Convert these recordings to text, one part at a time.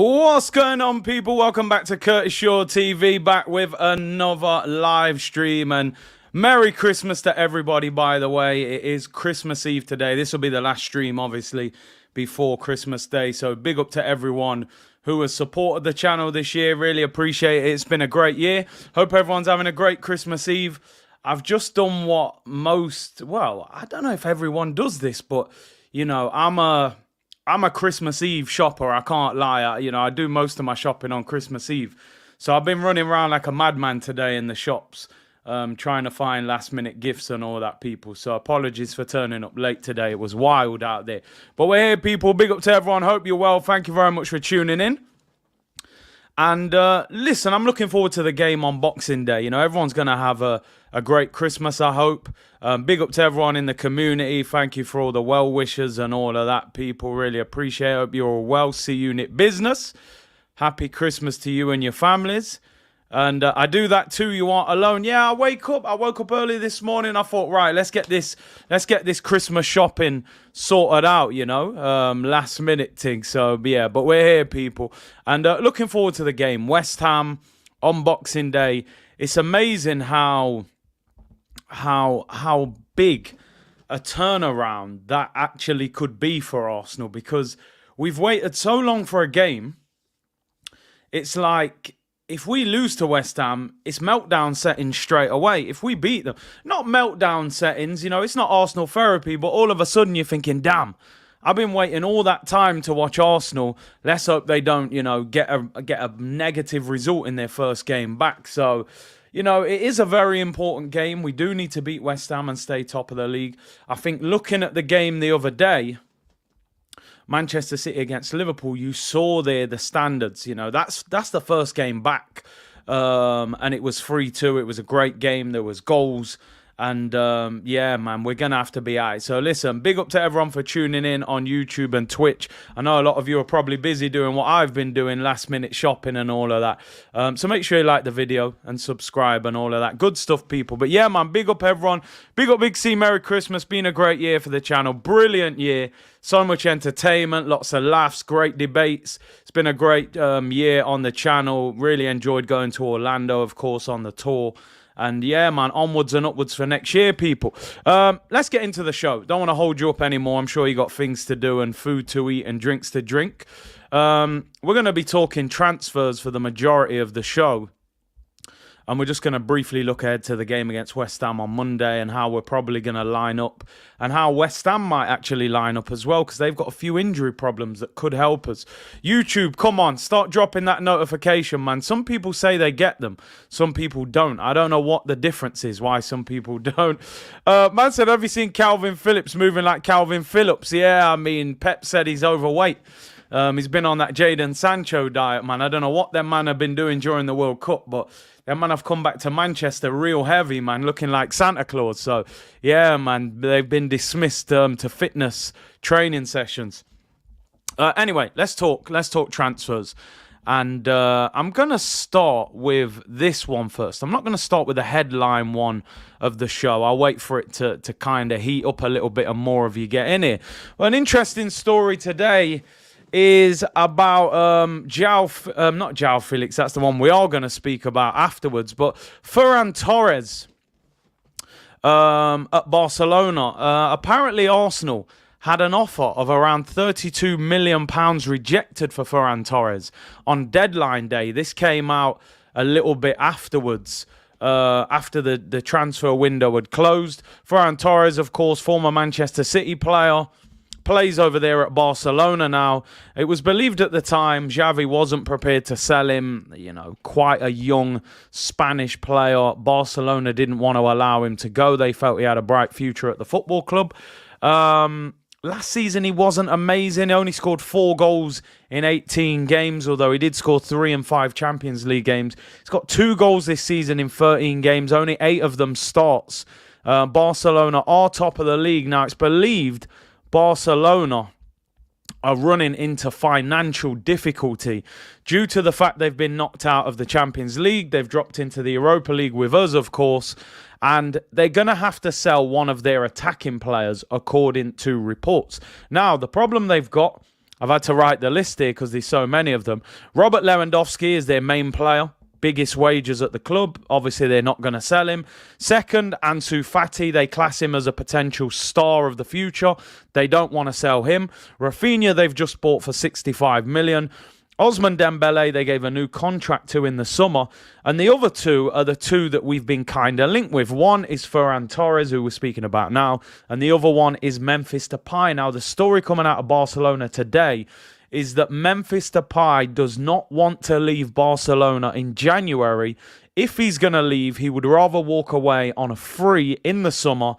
What's going on, people? Welcome back to Curtis Shaw TV, back with another live stream. And Merry Christmas to everybody, by the way. It is Christmas Eve today. This will be the last stream, obviously, before Christmas Day. So big up to everyone who has supported the channel this year. Really appreciate it. It's been a great year. Hope everyone's having a great Christmas Eve. I've just done what I don't know if everyone does this, but, you know, I'm a Christmas Eve shopper, I can't lie. I do most of my shopping on Christmas Eve. So I've been running around like a madman today in the shops, trying to find last-minute gifts and all that, people. So apologies for turning up late today. It was wild out there. But we're here, people. Big up to everyone. Hope you're well. Thank you very much for tuning in. And listen, I'm looking forward to the game on Boxing Day. You know, everyone's going to have a great Christmas, I hope. Big up to everyone in the community. Thank you for all the well wishes and all of that, people. Really appreciate it. Hope you're all well. See unit business. Happy Christmas to you and your families. And I do that too. You aren't alone. Yeah, I woke up early this morning. I thought, right, let's get this Christmas shopping sorted out, you know, last minute thing. So yeah, but we're here, people, and looking forward to the game. West Ham on Boxing Day. It's amazing how big a turnaround that actually could be for Arsenal, because we've waited so long for a game. It's like, if we lose to West Ham, it's meltdown settings straight away. If we beat them, not meltdown settings, you know, it's not Arsenal therapy, but all of a sudden you're thinking, damn, I've been waiting all that time to watch Arsenal. Let's hope they don't, you know, get a negative result in their first game back. So, you know, it is a very important game. We do need to beat West Ham and stay top of the league. I think looking at the game the other day, Manchester City against Liverpool, you saw there the standards. You know, that's the first game back, and it was 3-2. It was a great game. There was goals, and yeah, man, we're gonna have to be out. So listen, big up to everyone for tuning in on YouTube and Twitch. I know a lot of you are probably busy doing what I've been doing, last minute shopping and all of that. So make sure you like the video and subscribe and all of that good stuff, people. But yeah, man, big up everyone. Big up Big C. Merry Christmas. Been a great year for the channel. Brilliant year. So much entertainment, lots of laughs, great debates. It's been a great year on the channel. Really enjoyed going to Orlando, of course, on the tour. And yeah, man, onwards and upwards for next year, people. Let's get into the show. Don't want to hold you up anymore. I'm sure you got things to do and food to eat and drinks to drink. We're going to be talking transfers for the majority of the show. And we're just going to briefly look ahead to the game against West Ham on Monday and how we're probably going to line up and how West Ham might actually line up as well, because they've got a few injury problems that could help us. YouTube, come on, start dropping that notification, man. Some people say they get them. Some people don't. I don't know what the difference is, why some people don't. Man said, have you seen Calvin Phillips moving like Calvin Phillips? Yeah, I mean, Pep said he's overweight. He's been on that Jadon Sancho diet, man. I don't know what them man have been doing during the World Cup, but them man have come back to Manchester real heavy, man, looking like Santa Claus. So, yeah, man, they've been dismissed to fitness training sessions. Anyway, let's talk transfers. And I'm going to start with this one first. I'm not going to start with the headline one of the show. I'll wait for it to kind of heat up a little bit and more of you get in here. Well, an interesting story today is about not Joao Felix, that's the one we are going to speak about afterwards, but Ferran Torres at Barcelona. Apparently Arsenal had an offer of around £32 million rejected for Ferran Torres on deadline day. This came out a little bit afterwards, after the transfer window had closed. Ferran Torres, of course, former Manchester City player, plays over there at Barcelona now. It was believed at the time Xavi wasn't prepared to sell him. You know, quite a young Spanish player. Barcelona didn't want to allow him to go. They felt he had a bright future at the football club. Last season, he wasn't amazing. He only scored 4 goals in 18 games, although he did score 3 in 5 Champions League games. He's got 2 goals this season in 13 games, only 8 of them starts. Barcelona are top of the league. Now, it's believed Barcelona are running into financial difficulty due to the fact they've been knocked out of the Champions League. They've dropped into the Europa League with us, of course, and they're going to have to sell one of their attacking players, according to reports. Now, the problem they've got, I've had to write the list here because there's so many of them. Robert Lewandowski is their main player. Biggest wages at the club. Obviously, they're not going to sell him. Second, Ansu Fati. They class him as a potential star of the future. They don't want to sell him. Rafinha, they've just bought for 65 million. Osman Dembele, they gave a new contract to in the summer. And the other two are the two that we've been kind of linked with. One is Ferran Torres, who we're speaking about now. And the other one is Memphis Depay. Now, the story coming out of Barcelona today is that Memphis Depay does not want to leave Barcelona in January. If he's going to leave, he would rather walk away on a free in the summer.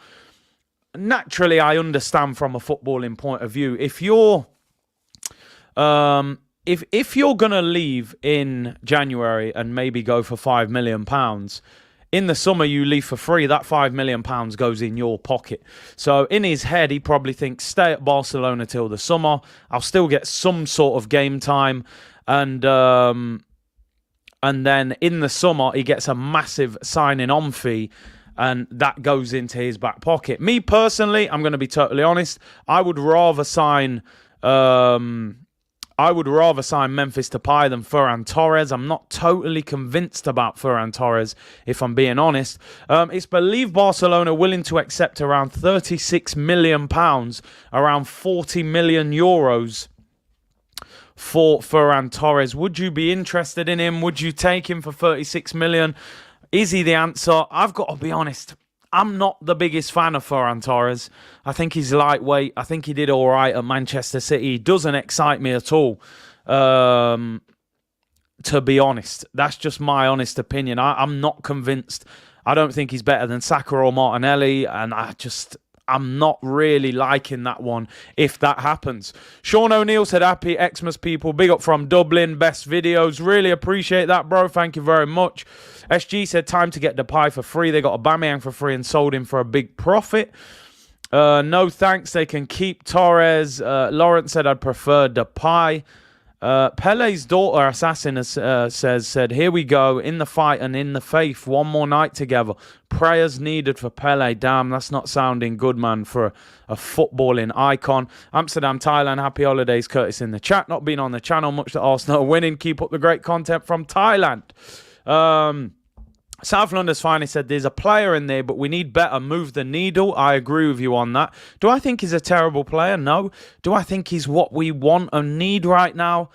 Naturally, I understand from a footballing point of view. If you're if you're going to leave in January and maybe go for £5 million, in the summer you leave for free, that £5 million goes in your pocket. So in his head, he probably thinks, stay at Barcelona till the summer. I'll still get some sort of game time. And then in the summer, he gets a massive signing on fee. And that goes into his back pocket. Me personally, I'm going to be totally honest. I would rather sign Memphis Depay than Ferran Torres. I'm not totally convinced about Ferran Torres, if I'm being honest. It's believed Barcelona are willing to accept around £36 million, around 40 million euros for Ferran Torres. Would you be interested in him? Would you take him for 36 million? Is he the answer? I've got to be honest. I'm not the biggest fan of Ferran Torres. I think he's lightweight. I think he did all right at Manchester City. He doesn't excite me at all, to be honest. That's just my honest opinion. I'm not convinced. I don't think he's better than Saka or Martinelli, and I'm not really liking that one if that happens. Sean O'Neill said, happy Xmas people. Big up from Dublin. Best videos. Really appreciate that, bro. Thank you very much. SG said, time to get Depay for free. They got Aubameyang for free and sold him for a big profit. No thanks. They can keep Torres. Lawrence said, I'd prefer Depay. Pele's daughter, Assassin, said, here we go, in the fight and in the faith, one more night together. Prayers needed for Pele. Damn, that's not sounding good, man, for a footballing icon. Amsterdam, Thailand, happy holidays. Curtis in the chat. Not been on the channel much that Arsenal are winning. Keep up the great content from Thailand. South London's finally said, there's a player in there, but we need better. Move the needle. I agree with you on that. Do I think he's a terrible player? No. Do I think he's what we want and need right now?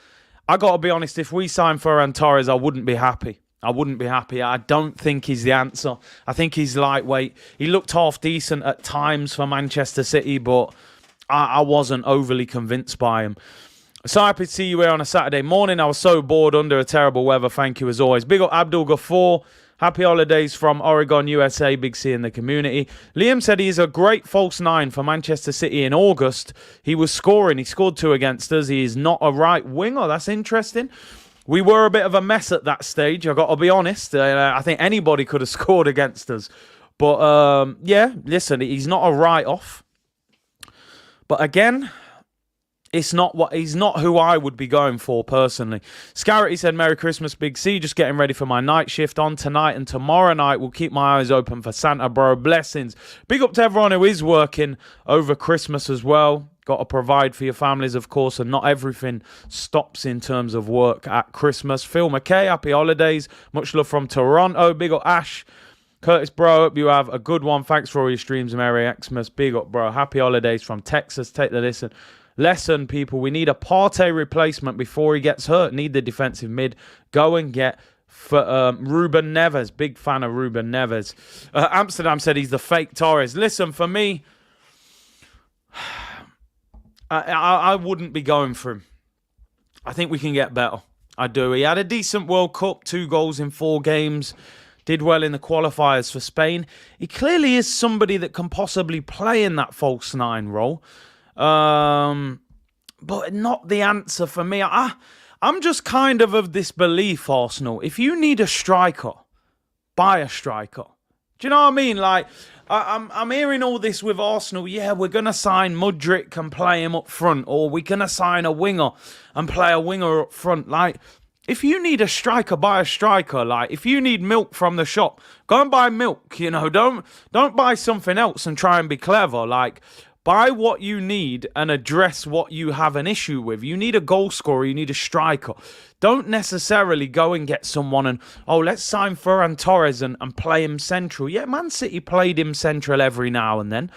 I got to be honest, if we sign Ferran Torres, I wouldn't be happy. I don't think he's the answer. I think he's lightweight. He looked half decent at times for Manchester City, but I wasn't overly convinced by him. So happy to see you here on a Saturday morning. I was so bored under a terrible weather. Thank you as always. Big up Abdul Ghaffar. Happy holidays from Oregon, USA. Big C in the community. Liam said he is a great false nine for Manchester City in August. He was scoring. He scored 2 against us. He is not a right winger. That's interesting. We were a bit of a mess at that stage. I've got to be honest. I think anybody could have scored against us. But, yeah, listen, he's not a write-off. But again, he's not who I would be going for personally. Scarrett said, Merry Christmas, Big C. Just getting ready for my night shift on tonight and tomorrow night. We'll keep my eyes open for Santa, bro. Blessings. Big up to everyone who is working over Christmas as well. Got to provide for your families, of course, and not everything stops in terms of work at Christmas. Phil McKay, happy holidays. Much love from Toronto. Big up Ash. Curtis, bro, hope you have a good one. Thanks for all your streams. Merry Xmas. Big up, bro. Happy holidays from Texas. Take the listen. Lesson, people. We need a Partey replacement before he gets hurt. Need the defensive mid. Go and get Ruben Neves. Big fan of Ruben Neves. Amsterdam said he's the fake Torres. Listen, for me, I wouldn't be going for him. I think we can get better. I do. He had a decent World Cup. 2 goals in 4 games. Did well in the qualifiers for Spain. He clearly is somebody that can possibly play in that false 9 role. But not the answer for me. I'm just kind of this belief, Arsenal. If you need a striker, buy a striker. Do you know what I mean? Like, I'm hearing all this with Arsenal. Yeah, we're going to sign Mudryk and play him up front. Or we're going to sign a winger and play a winger up front. Like, if you need a striker, buy a striker. Like, if you need milk from the shop, go and buy milk. You know, don't buy something else and try and be clever. Like, Buy what you need and address what you have an issue with. You need a goal scorer, you need a striker. Don't necessarily go and get someone and, let's sign Ferran Torres and play him central. Yeah, Man City played him central every now and then,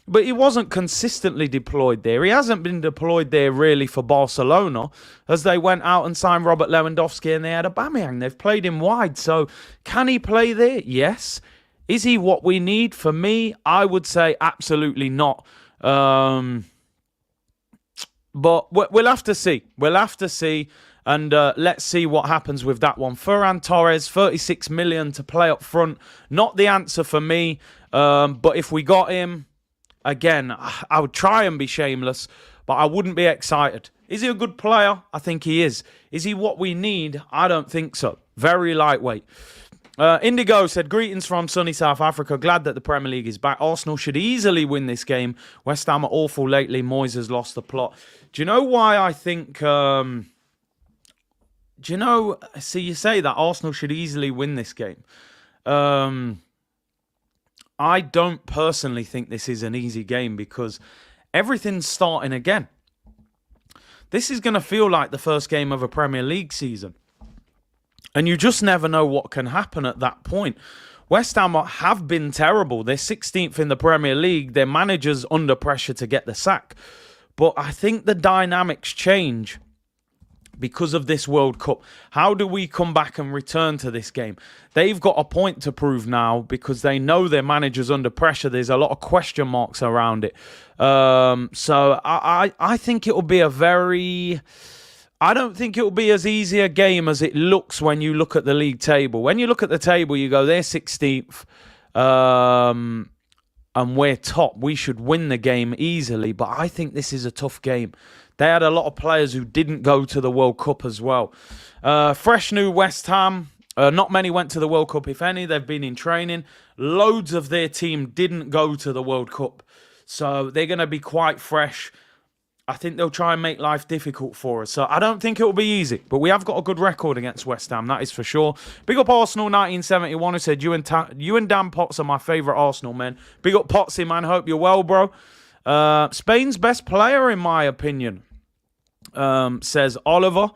but he wasn't consistently deployed there. He hasn't been deployed there really for Barcelona, as they went out and signed Robert Lewandowski and they had Aubameyang. They've played him wide, so can he play there? Yes. Is he what we need? For me, I would say absolutely not. But we'll have to see. And let's see what happens with that one. Ferran Torres, 36 million to play up front. Not the answer for me. But if we got him, again, I would try and be shameless, but I wouldn't be excited. Is he a good player? I think he is. Is he what we need? I don't think so. Very lightweight. Indigo said, greetings from sunny South Africa. Glad that the Premier League is back. Arsenal should easily win this game. West Ham are awful lately. Moyes has lost the plot. Do you know why I think... see, you say that Arsenal should easily win this game. I don't personally think this is an easy game because everything's starting again. This is going to feel like the first game of a Premier League season. And you just never know what can happen at that point. West Ham have been terrible. They're 16th in the Premier League. Their manager's under pressure to get the sack. But I think the dynamics change because of this World Cup. How do we come back and return to this game? They've got a point to prove now because they know their manager's under pressure. There's a lot of question marks around it. So I think it will be a very... I don't think it will be as easy a game as it looks when you look at the league table. When you look at the table, you go, they're 16th and we're top. We should win the game easily, but I think this is a tough game. They had a lot of players who didn't go to the World Cup as well. Fresh new West Ham. Not many went to the World Cup, if any. They've been in training. Loads of their team didn't go to the World Cup. So they're going to be quite fresh. I think they'll try and make life difficult for us. So I don't think it will be easy. But we have got a good record against West Ham, that is for sure. Big up Arsenal 1971 who said, you and Dan Potts are my favourite Arsenal men. Big up Pottsy, man. Hope you're well, bro. Spain's best player, in my opinion, says Oliver.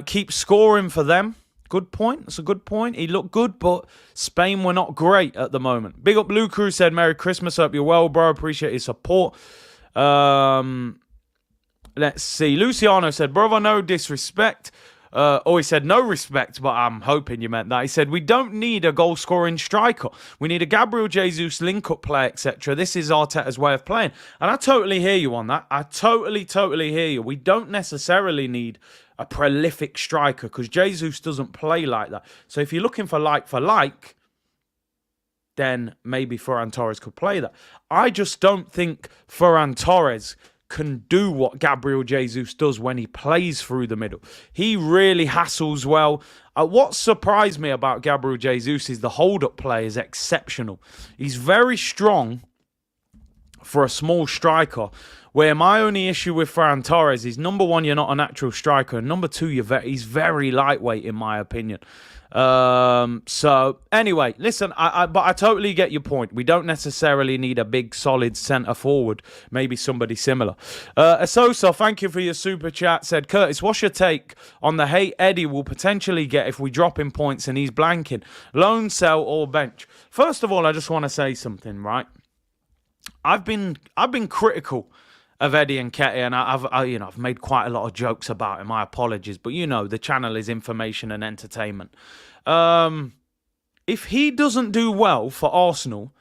Keep scoring for them. Good point. That's a good point. He looked good, but Spain were not great at the moment. Big up Blue Crew said, Merry Christmas. Hope you're well, bro. Appreciate your support. Let's see. Luciano said, brother, no disrespect. He said no respect, but I'm hoping you meant that. He said, we don't need a goal-scoring striker. We need a Gabriel Jesus link-up play, etc. This is Arteta's way of playing. And I totally hear you on that. I totally hear you. We don't necessarily need a prolific striker because Jesus doesn't play like that. So if you're looking for like, then maybe Ferran Torres could play that. I just don't think Ferran Torres can do what Gabriel Jesus does when he plays through the middle. He really hassles well. What surprised me about Gabriel Jesus is the hold-up play is exceptional. He's very strong for a small striker, where my only issue with Ferran Torres is, number one, you're not a natural striker, and number two, he's very lightweight, in my opinion. So anyway, listen, but I totally get your point. We don't necessarily need a big solid centre forward, maybe somebody similar. Asosa, thank you for your super chat, said, Curtis, what's your take on the hate Eddie will potentially get if we drop him points and he's blanking? Loan, sell or bench? First of all, I just want to say something, right? I've been critical of Eddie Nketiah, and I've made quite a lot of jokes about him. My apologies, but the channel is information and entertainment. If he doesn't do well for Arsenal,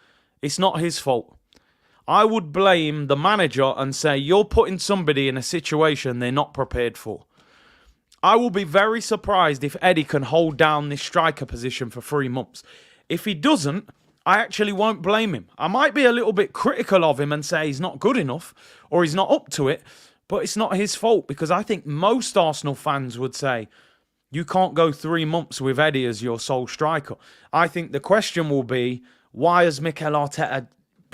it's not his fault. I would blame the manager and say, you're putting somebody in a situation they're not prepared for. I will be very surprised if Eddie can hold down this striker position for 3 months. If he doesn't, I actually won't blame him. I might be a little bit critical of him and say he's not good enough or he's not up to it, but it's not his fault, because I think most Arsenal fans would say you can't go 3 months with Eddie as your sole striker. I think the question will be, why has Mikel Arteta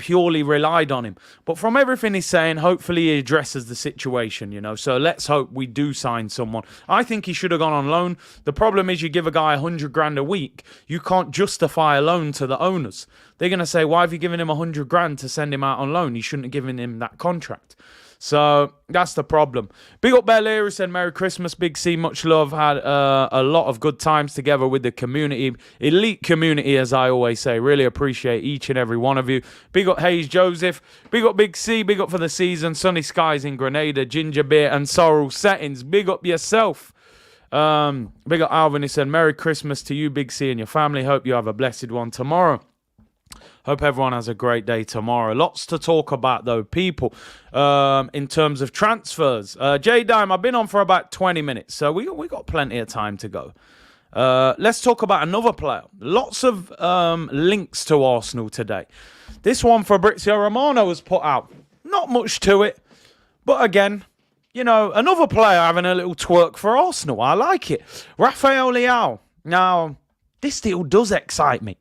purely relied on him. But from everything he's saying, hopefully he addresses the situation, So let's hope we do sign someone. I think he should have gone on loan. The problem is you give a guy 100 grand a week, you can't justify a loan to the owners. They're going to say, why have you given him 100 grand to send him out on loan? You shouldn't have given him that contract. So that's the problem. Big up Belair, who said Merry Christmas, Big C, much love. Had a lot of good times together with the community. Elite community, as I always say. Really appreciate each and every one of you. Big up Hayes Joseph. Big up Big C. Big up for the season. Sunny skies in Grenada. Ginger beer and sorrel settings. Big up yourself. Big up Alvin, he said Merry Christmas to you, Big C, and your family. Hope you have a blessed one tomorrow. Hope everyone has a great day tomorrow. Lots to talk about, though, people, in terms of transfers. J-Dime, I've been on for about 20 minutes, so we got plenty of time to go. Let's talk about another player. Lots of links to Arsenal today. This one, Fabrizio Romano was put out. Not much to it, but again, another player having a little twerk for Arsenal. I like it. Rafael Leao. Now, this deal does excite me.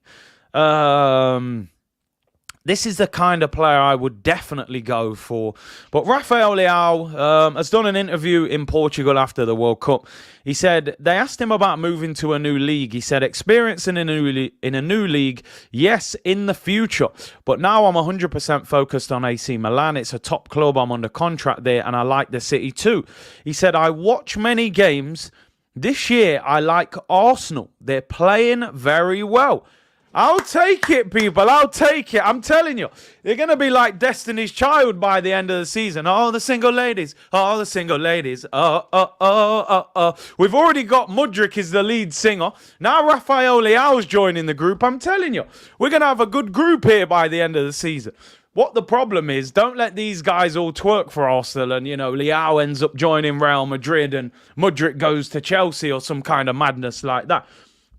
This is the kind of player I would definitely go for. But Rafael Leao has done an interview in Portugal after the World Cup. He said, they asked him about moving to a new league. He said, experience in a new league, yes, in the future. But now I'm 100% focused on AC Milan. It's a top club. I'm under contract there, and I like the city too. He said, I watch many games. This year, I like Arsenal. They're playing very well. I'll take it, people. I'll take it. I'm telling you. They're going to be like Destiny's Child by the end of the season. Oh, the single ladies. Oh, the single ladies. Oh. We've already got Mudryk as the lead singer. Now Rafael Leao's joining the group. I'm telling you. We're going to have a good group here by the end of the season. What the problem is, don't let these guys all twerk for Arsenal and, Leao ends up joining Real Madrid and Mudryk goes to Chelsea or some kind of madness like that.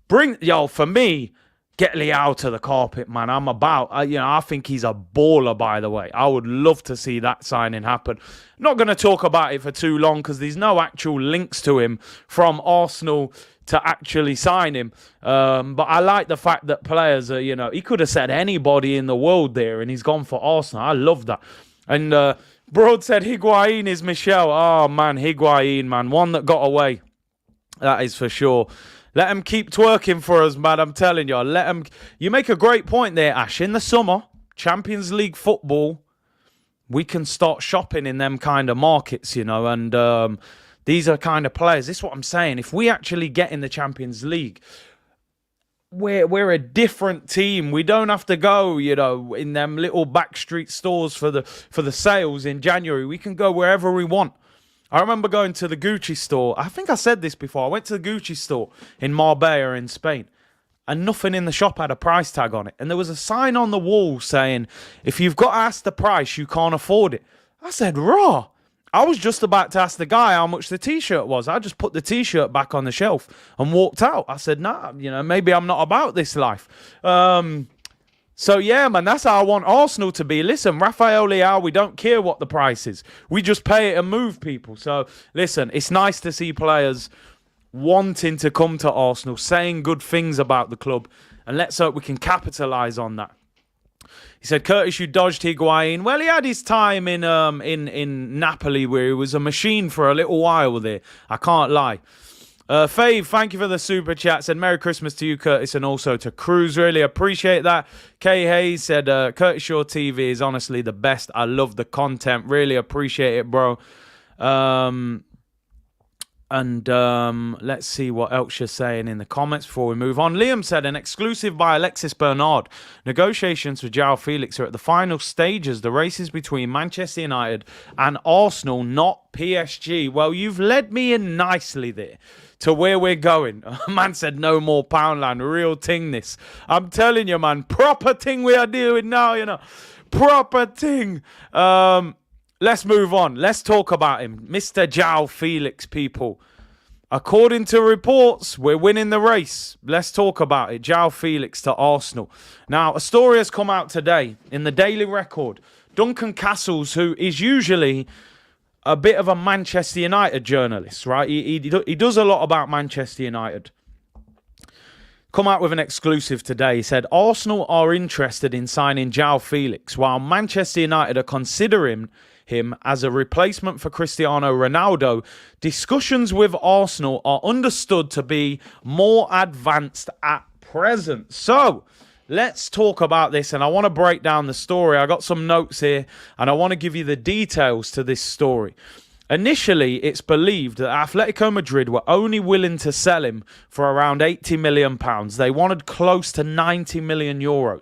For me, get Leao to the carpet, man. I think he's a baller, by the way. I would love to see that signing happen. Not going to talk about it for too long because there's no actual links to him from Arsenal to actually sign him. But I like the fact that players are, he could have said anybody in the world there and he's gone for Arsenal. I love that. And Broad said Higuain is Michelle. Oh, man, Higuain, man. One that got away. That is for sure. Let them keep twerking for us, man. I'm telling you. Let them. You make a great point there, Ash. In the summer, Champions League football, we can start shopping in them kind of markets, and these are kind of players. This is what I'm saying. If we actually get in the Champions League, we're a different team. We don't have to go, in them little backstreet stores for the sales in January. We can go wherever we want. I remember going to the Gucci store. I think I said this before. I went to the Gucci store in Marbella in Spain, and nothing in the shop had a price tag on it. And there was a sign on the wall saying, if you've got to ask the price, you can't afford it. I said, raw. I was just about to ask the guy how much the T-shirt was. I just put the T-shirt back on the shelf and walked out. I said, nah, maybe I'm not about this life. So, yeah, man, that's how I want Arsenal to be. Listen, Rafael Leao, we don't care what the price is. We just pay it and move people. So, listen, it's nice to see players wanting to come to Arsenal, saying good things about the club, and let's hope we can capitalise on that. He said, Curtis, you dodged Higuain. Well, he had his time in Napoli where he was a machine for a little while there. I can't lie. Fave, thank you for the super chat. Said Merry Christmas to you, Curtis, and also to Cruz. Really appreciate that. Kay Hayes said Curtis Shaw TV is honestly the best. I love the content. Really appreciate it, bro. Let's see what else you're saying in the comments before we move on. Liam said an exclusive by Alexis Bernard. Negotiations for Joao Felix are at the final stages. The races between Manchester United and Arsenal, not PSG. Well, you've led me in nicely there to where we're going. Man said no more Poundland. Real ting this. I'm telling you, man. Proper ting we are doing now, Proper ting. Let's move on. Let's talk about him. Mr. Joao Felix, people. According to reports, we're winning the race. Let's talk about it. Joao Felix to Arsenal. Now, a story has come out today in the Daily Record. Duncan Castles, who is usually a bit of a Manchester United journalist, right? He does a lot about Manchester United. come out with an exclusive today. He said, Arsenal are interested in signing Joao Felix, while Manchester United are considering him as a replacement for Cristiano Ronaldo. Discussions with Arsenal are understood to be more advanced at present. So, let's talk about this, and I want to break down the story. I got some notes here, and I want to give you the details to this story. Initially, it's believed that Atletico Madrid were only willing to sell him for around £80 million. They wanted close to €90 million.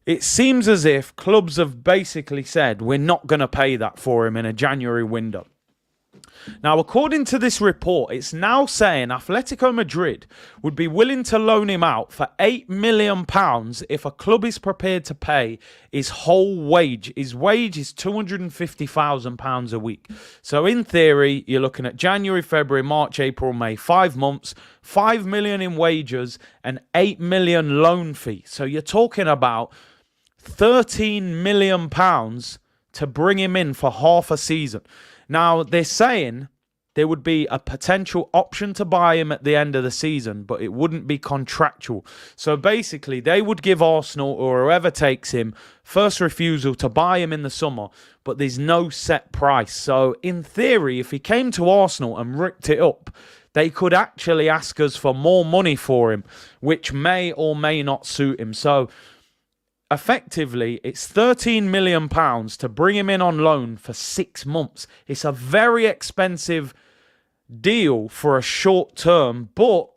It seems as if clubs have basically said, we're not going to pay that for him in a January window. Now, according to this report, it's now saying Atletico Madrid would be willing to loan him out for £8 million if a club is prepared to pay his whole wage. His wage is £250,000 a week. So in theory, you're looking at January, February, March, April, May, 5 months, £5 million in wages and £8 million loan fee. So you're talking about £13 million to bring him in for half a season. Now, they're saying there would be a potential option to buy him at the end of the season, but it wouldn't be contractual. So basically, they would give Arsenal or whoever takes him first refusal to buy him in the summer, but there's no set price. So in theory, if he came to Arsenal and ripped it up, they could actually ask us for more money for him, which may or may not suit him. So effectively, it's £13 million to bring him in on loan for 6 months. It's a very expensive deal for a short term, but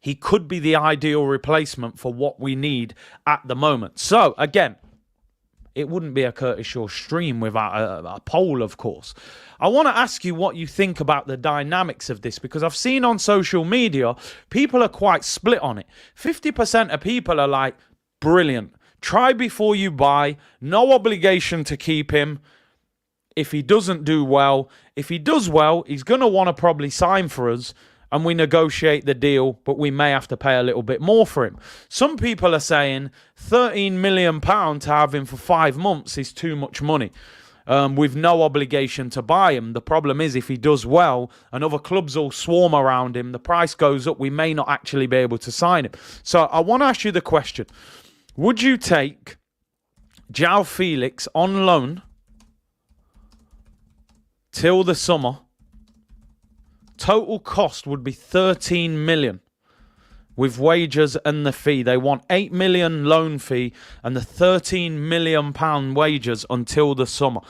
he could be the ideal replacement for what we need at the moment. So, again, it wouldn't be a Curtis Shaw stream without a poll, of course. I want to ask you what you think about the dynamics of this, because I've seen on social media, people are quite split on it. 50% of people are like, brilliant. Try before you buy. No obligation to keep him if he doesn't do well. If he does well, he's going to want to probably sign for us and we negotiate the deal, but we may have to pay a little bit more for him. Some people are saying £13 million to have him for 5 months is too much money. With no obligation to buy him. The problem is if he does well and other clubs all swarm around him, the price goes up. We may not actually be able to sign him. So I want to ask you the question. Would you take Joao Felix on loan till the summer? Total cost would be 13 million with wages and the fee. They want 8 million loan fee and the 13 million pound wages until the summer.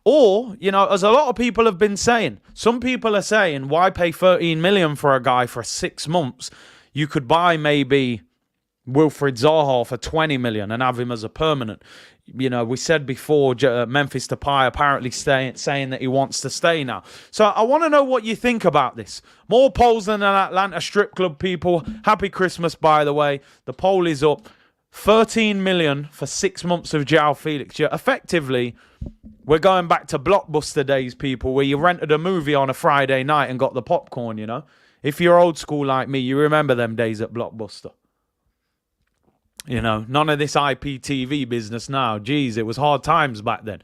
Or, you know, as a lot of people have been saying, some people are saying, why pay 13 million for a guy for 6 months? You could buy maybe Wilfried Zaha for 20 million and have him as a permanent. You know, we said before, Memphis Depay apparently saying that he wants to stay now. So I want to know what you think about this. More polls than an Atlanta strip club, people. Happy Christmas, by the way. The poll is up. 13 million for 6 months of Joao Felix. Yeah, effectively, we're going back to Blockbuster days, people, where you rented a movie on a Friday night and got the popcorn, you know. If you're old school like me, you remember them days at Blockbuster. You know, none of this IPTV business now. Jeez, it was hard times back then.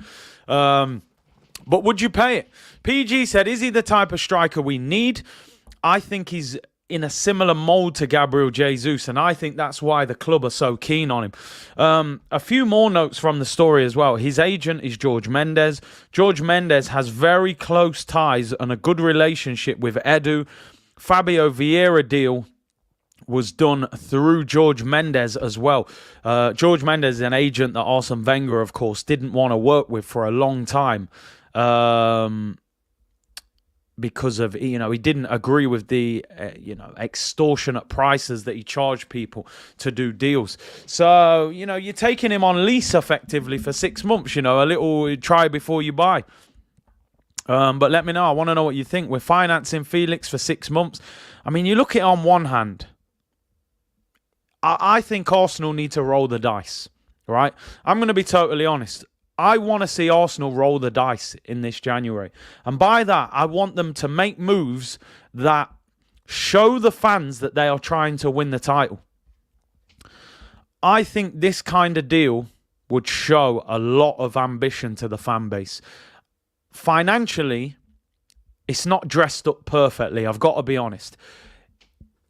But would you pay it? PG said, is he the type of striker we need? I think he's in a similar mould to Gabriel Jesus, and I think that's why the club are so keen on him. A few more notes from the story as well. His agent is George Mendes. George Mendes has very close ties and a good relationship with Edu. Fabio Vieira deal was done through George Mendes as well. George Mendes is an agent that Arsene Wenger, of course, didn't want to work with for a long time because of, you know, he didn't agree with the, extortionate prices that he charged people to do deals. So, you know, you're taking him on lease effectively for 6 months, you know, a little try before you buy. But let me know. I want to know what you think. We're financing Felix for 6 months. I mean, you look at it on one hand, I think Arsenal need to roll the dice, right? I'm going to be totally honest. I want to see Arsenal roll the dice in this January. And by that, I want them to make moves that show the fans that they are trying to win the title. I think this kind of deal would show a lot of ambition to the fan base. Financially, it's not dressed up perfectly, I've got to be honest.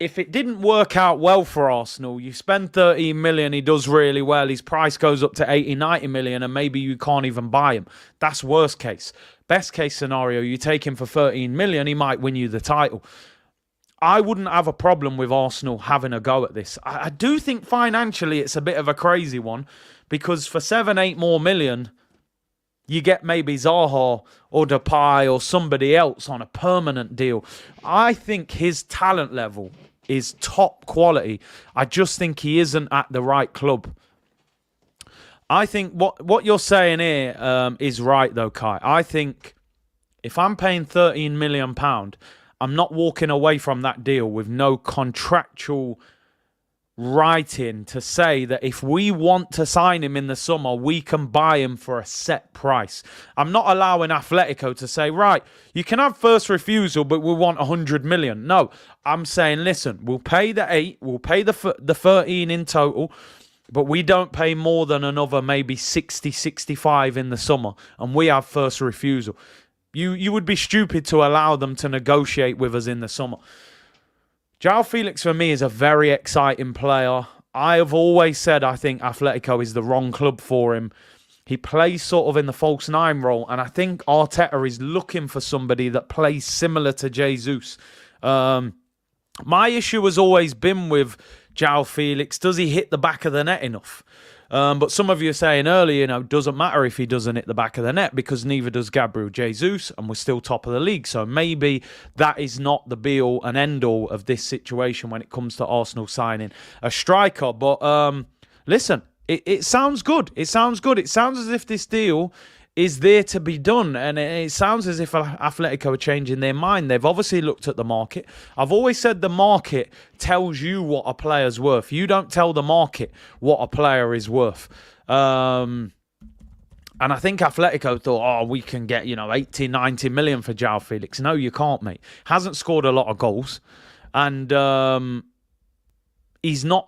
if it didn't work out well for Arsenal, you spend 13 million, he does really well, his price goes up to 80, 90 million, and maybe you can't even buy him. That's worst case. Best case scenario, you take him for 13 million, he might win you the title. I wouldn't have a problem with Arsenal having a go at this. I do think financially it's a bit of a crazy one, because for 7, 8 more million, you get maybe Zaha or Depay or somebody else on a permanent deal. I think his talent level is top quality. I just think he isn't at the right club. I think what you're saying here is right, though, Kai. I think if I'm paying £13 million, I'm not walking away from that deal with no contractual writing to say that if we want to sign him in the summer, we can buy him for a set price. I'm not allowing Atletico to say, right, you can have first refusal, but we want 100 million. No, I'm saying, listen, we'll pay the 8, we'll pay the 13 in total, but we don't pay more than another maybe 60, 65 in the summer, and we have first refusal. You would be stupid to allow them to negotiate with us in the summer. Joao Felix, for me, is a very exciting player. I have always said I think Atletico is the wrong club for him. He plays sort of in the false nine role, and I think Arteta is looking for somebody that plays similar to Jesus. My issue has always been with Joao Felix. Does he hit the back of the net enough? But some of you are saying earlier, it doesn't matter if he doesn't hit the back of the net because neither does Gabriel Jesus, and we're still top of the league. So maybe that is not the be-all and end-all of this situation when it comes to Arsenal signing a striker. But listen, it sounds good. It sounds good. It sounds as if this deal is there to be done, and it sounds as if Atletico are changing their mind. They've obviously looked at the market. I've always said the market tells you what a player's worth. You don't tell the market what a player is worth. And I think Atletico thought, we can get 80, 90 million for Joao Felix. No, you can't, mate. Hasn't scored a lot of goals, and he's not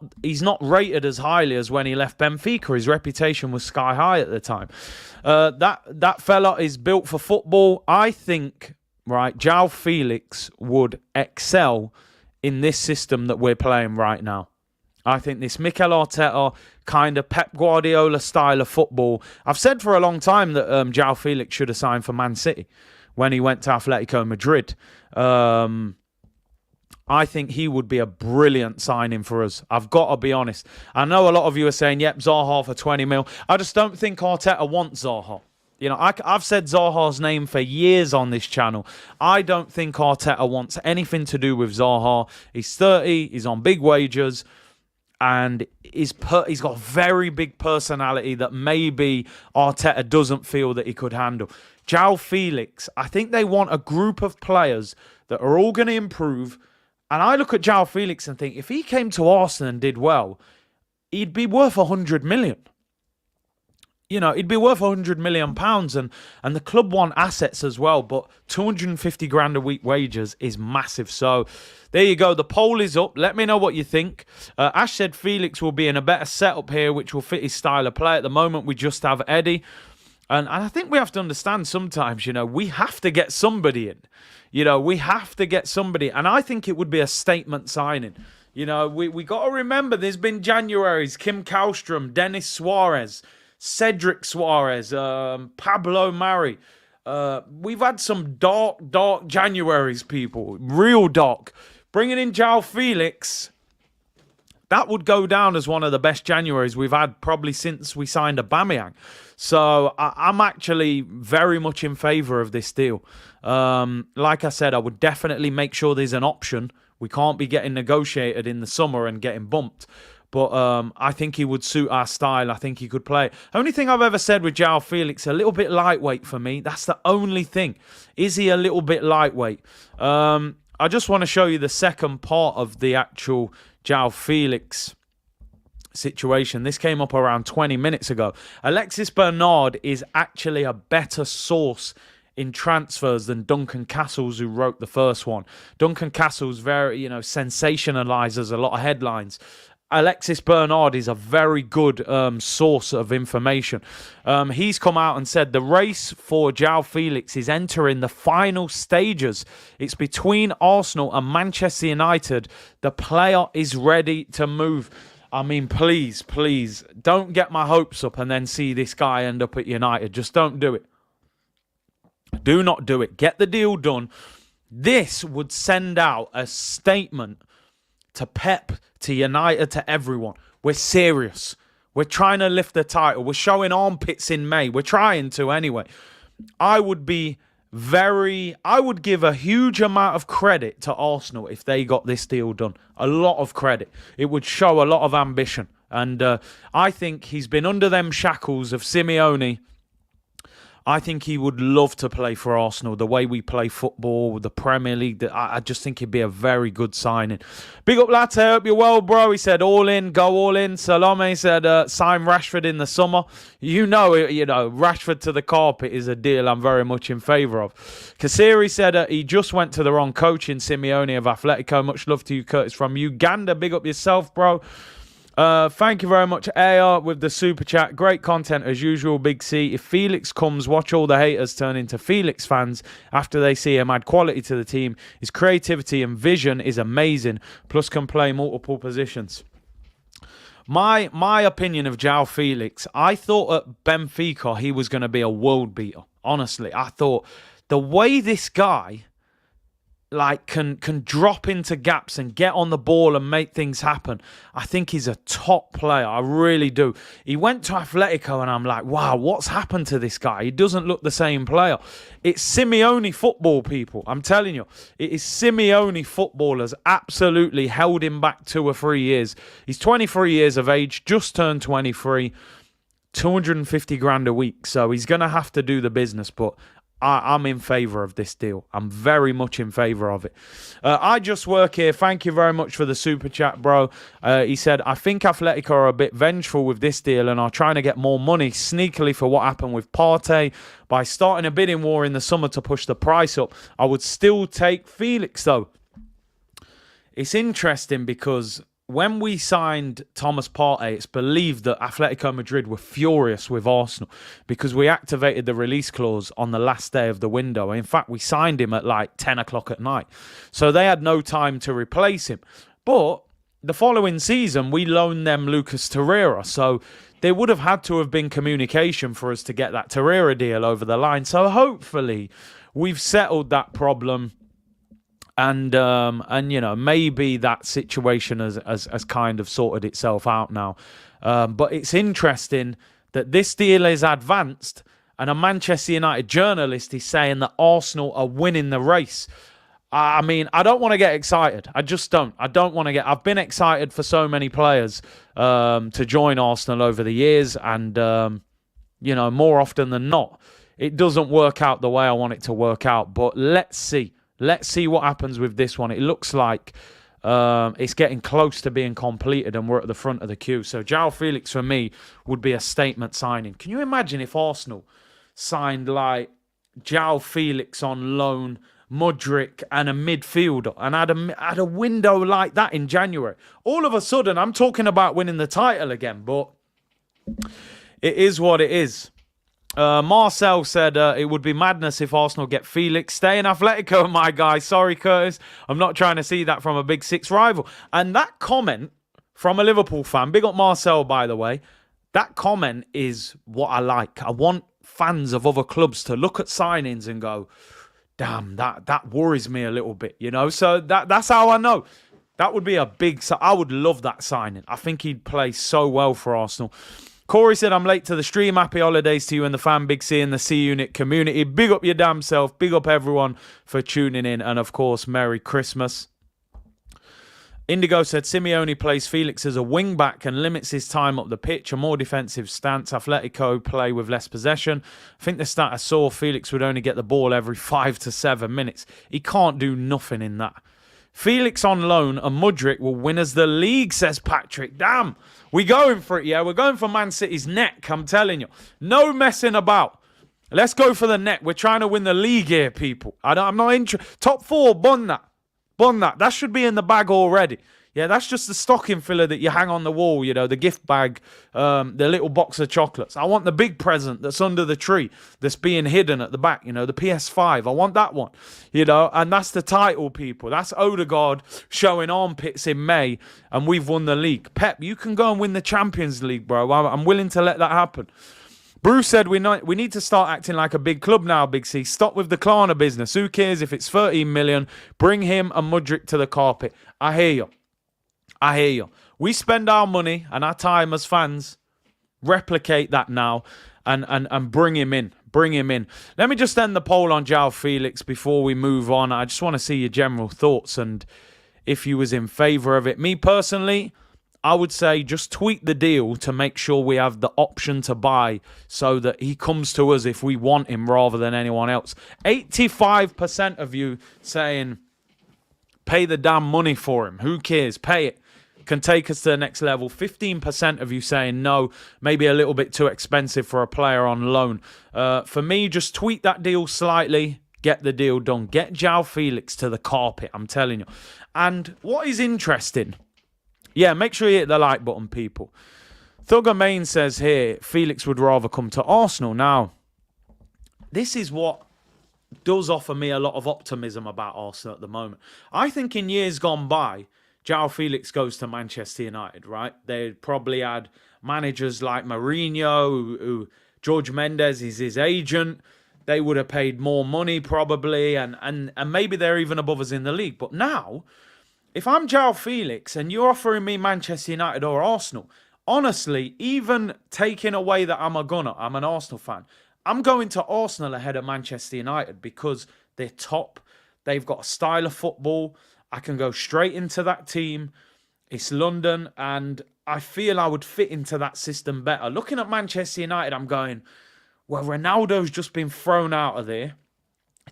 rated as highly as when he left Benfica. His reputation was sky high at the time. That fella is built for football. I think, right, Joao Felix would excel in this system that we're playing right now. I think this Mikel Arteta kind of Pep Guardiola style of football. I've said for a long time that Joao Felix should have signed for Man City when he went to Atletico Madrid. I think he would be a brilliant signing for us. I've got to be honest. I know a lot of you are saying, yep, Zaha for 20 mil. I just don't think Arteta wants Zaha. I've said Zaha's name for years on this channel. I don't think Arteta wants anything to do with Zaha. He's 30, he's on big wages, and he's got very big personality that maybe Arteta doesn't feel that he could handle. Joao Felix, I think they want a group of players that are all going to improve. And I look at Joao Felix and think, if he came to Arsenal and did well, he'd be worth 100 million. He'd be worth 100 million pounds, and the club want assets as well. But 250 grand a week wages is massive. So there you go. The poll is up. Let me know what you think. Ash said Felix will be in a better setup here, which will fit his style of play. At the moment, we just have Eddie. And I think we have to understand sometimes, we have to get somebody in. We have to get somebody. And I think it would be a statement signing. We got to remember there's been Januaries. Kim Kallstrom, Denis Suarez, Cedric Suarez, Pablo Mari. We've had some dark Januaries, people. Real dark. Bringing in Joao Felix, that would go down as one of the best Januaries we've had probably since we signed Aubameyang. So I'm actually very much in favour of this deal. Like I said, I would definitely make sure there's an option. We can't be getting negotiated in the summer and getting bumped. But I think he would suit our style. I think he could play. Only thing I've ever said with Joao Felix, a little bit lightweight for me. That's the only thing. Is he a little bit lightweight? I just want to show you the second part of the actual Joao Felix situation. This came up around 20 minutes ago. Alexis Bernard is actually a better source in transfers than Duncan Castles, who wrote the first one. Duncan Castles very, sensationalizes a lot of headlines. Alexis Bernard is a very good source of information. He's come out and said the race for Joao Felix is entering the final stages. It's between Arsenal and Manchester United. The player is ready to move. I mean, please, don't get my hopes up and then see this guy end up at United. Just don't do it. Do not do it. Get the deal done. This would send out a statement to Pep, to United, to everyone. We're serious. We're trying to lift the title. We're showing armpits in May. We're trying to anyway. I would give a huge amount of credit to Arsenal if they got this deal done. A lot of credit. It would show a lot of ambition. And I think he's been under them shackles of Simeone. I think he would love to play for Arsenal, the way we play football, the Premier League. I just think it'd be a very good signing. Big up, lads. I hope you're well, bro. He said, all in, go all in. Salome said, sign Rashford in the summer. You know, Rashford to the carpet is a deal I'm very much in favour of. Kasiri said he just went to the wrong coach in Simeone of Atletico. Much love to you, Curtis, from Uganda. Big up yourself, bro. Thank you very much, AR, with the super chat. Great content as usual, Big C. If Felix comes, watch all the haters turn into Felix fans after they see him add quality to the team. His creativity and vision is amazing, plus can play multiple positions. My opinion of Joao Felix, I thought at Benfica he was going to be a world beater. Honestly, I thought the way this guy can drop into gaps and get on the ball and make things happen. I think he's a top player. I really do. He went to Atletico and I'm like, wow, what's happened to this guy? He doesn't look the same player. It's Simeone football, people. I'm telling you. It is Simeone football has absolutely held him back 2 or 3 years. He's 23 years of age, just turned 23, 250 grand a week. So he's going to have to do the business, but I'm in favour of this deal. I'm very much in favour of it. I just work here. Thank you very much for the super chat, bro. He said, I think Atletico are a bit vengeful with this deal and are trying to get more money sneakily for what happened with Partey. By starting a bidding war in the summer to push the price up, I would still take Felix, though. It's interesting because when we signed Thomas Partey, it's believed that Atletico Madrid were furious with Arsenal because we activated the release clause on the last day of the window. In fact, we signed him at 10 o'clock at night. So they had no time to replace him. But the following season, we loaned them Lucas Torreira. So there would have had to have been communication for us to get that Torreira deal over the line. So hopefully we've settled that problem. And maybe that situation has kind of sorted itself out now. But it's interesting that this deal is advanced and a Manchester United journalist is saying that Arsenal are winning the race. I mean, I don't want to get excited. I just don't. I've been excited for so many players to join Arsenal over the years. And, more often than not, it doesn't work out the way I want it to work out. But let's see. Let's see what happens with this one. It looks like it's getting close to being completed and we're at the front of the queue. So Joao Felix, for me, would be a statement signing. Can you imagine if Arsenal signed Joao Felix on loan, Mudryk and a midfielder and had a window like that in January? All of a sudden, I'm talking about winning the title again, but it is what it is. Marcel said it would be madness if Arsenal get Felix. Stay in Atletico, my guy. Sorry, Curtis. I'm not trying to see that from a Big Six rival. And that comment from a Liverpool fan, big up Marcel, by the way, that comment is what I like. I want fans of other clubs to look at signings and go, damn, that worries me a little bit, So that's how I know. That would be a big... I would love that signing. I think he'd play so well for Arsenal. Corey said, I'm late to the stream. Happy holidays to you and the fan, Big C and the C Unit community. Big up your damn self. Big up everyone for tuning in. And, of course, Merry Christmas. Indigo said, Simeone plays Felix as a wing-back and limits his time up the pitch. A more defensive stance. Atletico play with less possession. I think the stat I saw, Felix would only get the ball every 5 to 7 minutes. He can't do nothing in that. Felix on loan and Mudryk will win us the league, says Patrick. Damn, we going for it, yeah? We're going for Man City's neck, I'm telling you. No messing about. Let's go for the neck. We're trying to win the league here, people. I'm not interested. Top 4, bun that. Bun that. That should be in the bag already. Yeah, that's just the stocking filler that you hang on the wall, you know, the gift bag, the little box of chocolates. I want the big present that's under the tree, that's being hidden at the back, you know, the PS5. I want that one, you know, and that's the title, people. That's Odegaard showing armpits in May, and we've won the league. Pep, you can go and win the Champions League, bro. I'm willing to let that happen. Bruce said we need to start acting like a big club now, Big C. Stop with the Klarna business. Who cares if it's 13 million? Bring him and Mudryk to the carpet. I hear you. I hear you. We spend our money and our time as fans. Replicate that now and bring him in. Bring him in. Let me just end the poll on Joao Felix before we move on. I just want to see your general thoughts and if you was in favour of it. Me personally, I would say just tweak the deal to make sure we have the option to buy so that he comes to us if we want him rather than anyone else. 85% of you saying pay the damn money for him. Who cares? Pay it. Can take us to the next level. 15% of you saying no, maybe a little bit too expensive for a player on loan. For me, just tweak that deal slightly. Get the deal done. Get Joao Felix to the carpet, I'm telling you. And what is interesting, yeah, make sure you hit the like button, people. Thugger Main says here, Felix would rather come to Arsenal. Now, this is what does offer me a lot of optimism about Arsenal at the moment. I think in years gone by, Joao Felix goes to Manchester United, right? They probably had managers like Mourinho, who George Mendes is his agent. They would have paid more money probably, and maybe they're even above us in the league. But now, if I'm Joao Felix and you're offering me Manchester United or Arsenal, honestly, even taking away that I'm an Arsenal fan, I'm going to Arsenal ahead of Manchester United because they're top. They've got a style of football. I can go straight into that team. It's London, and I feel I would fit into that system better. Looking at Manchester United, I'm going, well, Ronaldo's just been thrown out of there.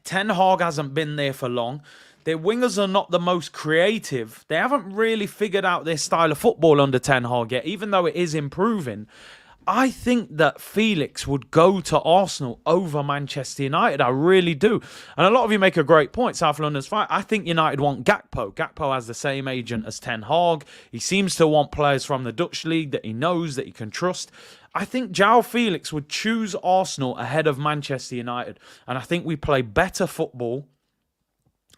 Ten Hag hasn't been there for long. Their wingers are not the most creative. They haven't really figured out their style of football under Ten Hag yet, even though it is improving. I think that Felix would go to Arsenal over Manchester United. I really do. And a lot of you make a great point. South London's fine. I think United want Gakpo. Gakpo has the same agent as Ten Hag. He seems to want players from the Dutch league that he knows, that he can trust. I think Joao Felix would choose Arsenal ahead of Manchester United. And I think we play better football.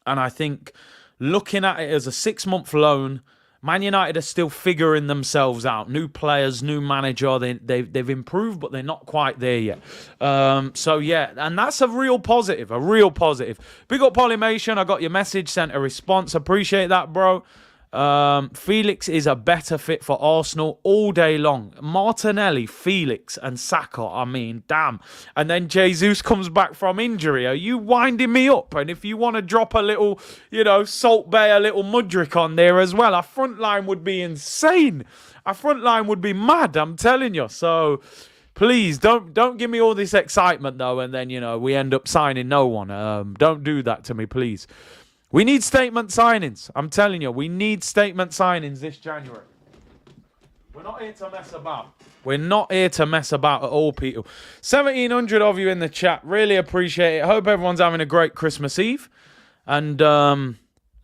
And I think looking at it as a 6-month loan, Man United are still figuring themselves out. New players, new manager. They've improved, but they're not quite there yet. So, yeah, and that's a real positive, a real positive. Big up Polymation. I got your message, sent a response. Appreciate that, bro. Felix is a better fit for Arsenal all day long. Martinelli, Felix and Saka, I mean, damn. And then Jesus comes back from injury. Are you winding me up? And if you want to drop a little, you know, Salt Bay, a little Mudryk on there as well, our front line would be insane. Our front line would be mad, I'm telling you. So please don't give me all this excitement though, and then, you know, we end up signing no one. Don't do that to me, please. We need statement signings. I'm telling you, we need statement signings this January. We're not here to mess about. We're not here to mess about at all, people. 1,700 of you in the chat. Really appreciate it. Hope everyone's having a great Christmas Eve. And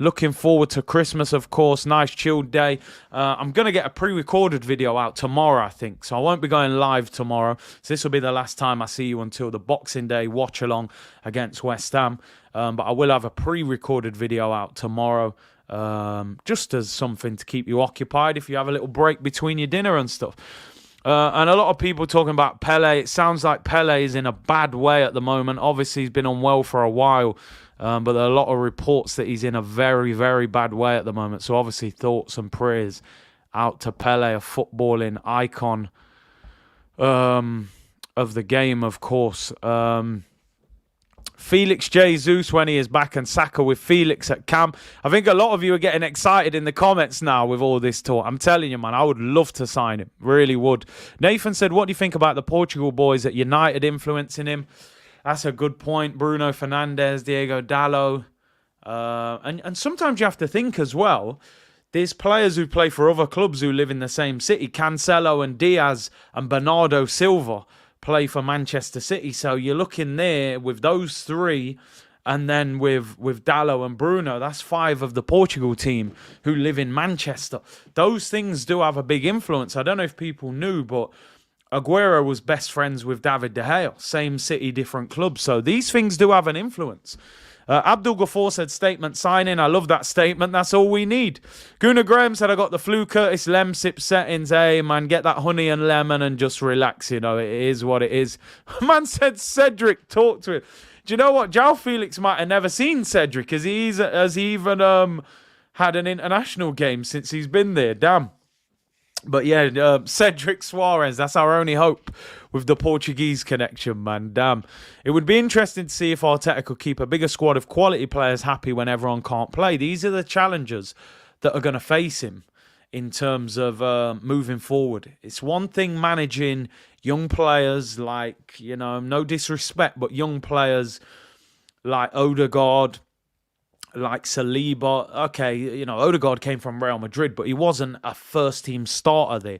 looking forward to Christmas, of course. Nice chilled day. I'm going to get a pre-recorded video out tomorrow, I think. So I won't be going live tomorrow. So this will be the last time I see you until the Boxing Day watch-along against West Ham. But I will have a pre-recorded video out tomorrow, just as something to keep you occupied if you have a little break between your dinner and stuff. And a lot of people talking about Pele. It sounds like Pele is in a bad way at the moment. Obviously, he's been unwell for a while, but there are a lot of reports that he's in a very, very bad way at the moment. So obviously, thoughts and prayers out to Pele, a footballing icon of the game, of course. Felix Jesus when he is back, and Saka with Felix at camp. I think a lot of you are getting excited in the comments now with all this talk. I'm telling you, man, I would love to sign him. Really would. Nathan said, what do you think about the Portugal boys at United influencing him? That's a good point. Bruno Fernandes, Diego Dallo. And sometimes you have to think as well, there's players who play for other clubs who live in the same city. Cancelo and Diaz and Bernardo Silva play for Manchester City. So you're looking there with those three And then with Dalot and Bruno, that's 5 of the Portugal team who live in Manchester. Those things do have a big influence. I don't know if people knew, but Aguero was best friends with David De Gea. Same city, different club. So these things do have an influence. Abdul Ghaffar said, statement signing. I love that statement. That's all we need. Gunnar Graham said, I got the Flu Curtis Lemsip settings. Hey, man, get that honey and lemon and just relax. You know, it is what it is. Man said, Cedric, talk to him. Do you know what? Joao Felix might have never seen Cedric. Has he even had an international game since he's been there? Damn. But yeah, Cedric Suarez, that's our only hope with the Portuguese connection, man. Damn. It would be interesting to see if Arteta could keep a bigger squad of quality players happy when everyone can't play. These are the challenges that are going to face him in terms of moving forward. It's one thing managing young players like, you know, no disrespect, but young players like Odegaard, like Saliba. Okay, you know, Odegaard came from Real Madrid, but he wasn't a first-team starter there.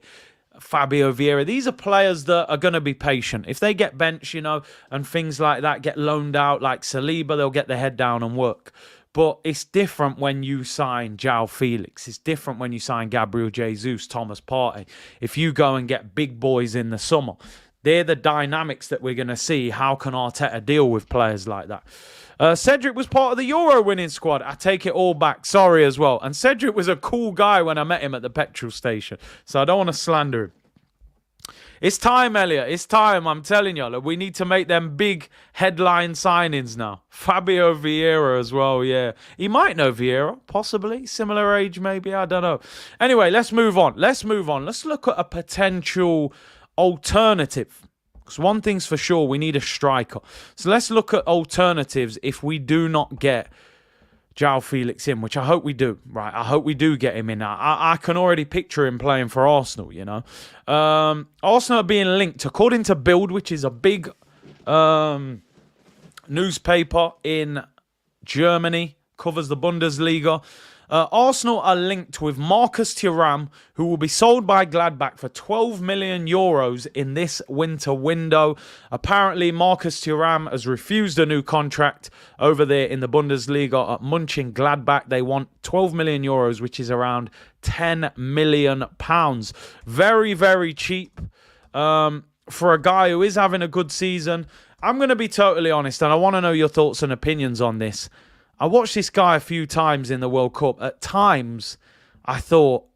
Fabio Vieira. These are players that are going to be patient. If they get benched, you know, and things like that, get loaned out like Saliba, they'll get their head down and work. But it's different when you sign Joao Felix. It's different when you sign Gabriel Jesus, Thomas Partey. If you go and get big boys in the summer, they're the dynamics that we're going to see. How can Arteta deal with players like that? Cedric was part of the Euro winning squad. I take it all back. Sorry as well. And Cedric was a cool guy when I met him at the petrol station. So I don't want to slander him. It's time, Elliot. It's time. I'm telling you. We need to make them big headline signings now. Fabio Vieira as well, yeah. He might know Vieira, possibly. Similar age, maybe. I don't know. Anyway, let's move on. Let's look at a potential alternative. Because one thing's for sure, we need a striker. So let's look at alternatives if we do not get Joao Felix in, which I hope we do, right? I hope we do get him in. I can already picture him playing for Arsenal, you know. Arsenal are being linked, according to Bild, which is a big newspaper in Germany, covers the Bundesliga. Arsenal are linked with Marcus Thuram, who will be sold by Gladbach for 12 million euros in this winter window. Apparently, Marcus Thuram has refused a new contract over there in the Bundesliga at Mönchengladbach. They want 12 million euros, which is around 10 million pounds. Very, very cheap for a guy who is having a good season. I'm going to be totally honest, and I want to know your thoughts and opinions on this. I watched this guy a few times in the World Cup. At times, I thought,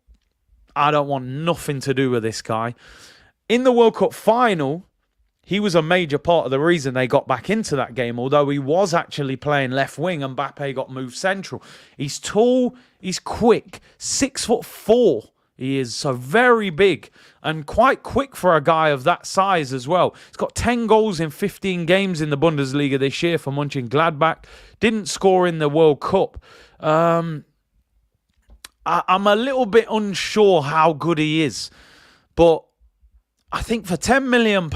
I don't want nothing to do with this guy. In the World Cup final, he was a major part of the reason they got back into that game, although he was actually playing left wing and Mbappe got moved central. He's tall, he's quick, 6'4". He is so very big and quite quick for a guy of that size as well. He's got 10 goals in 15 games in the Bundesliga this year for Mönchengladbach. Didn't score in the World Cup. I'm a little bit unsure how good he is. But I think for £10 million,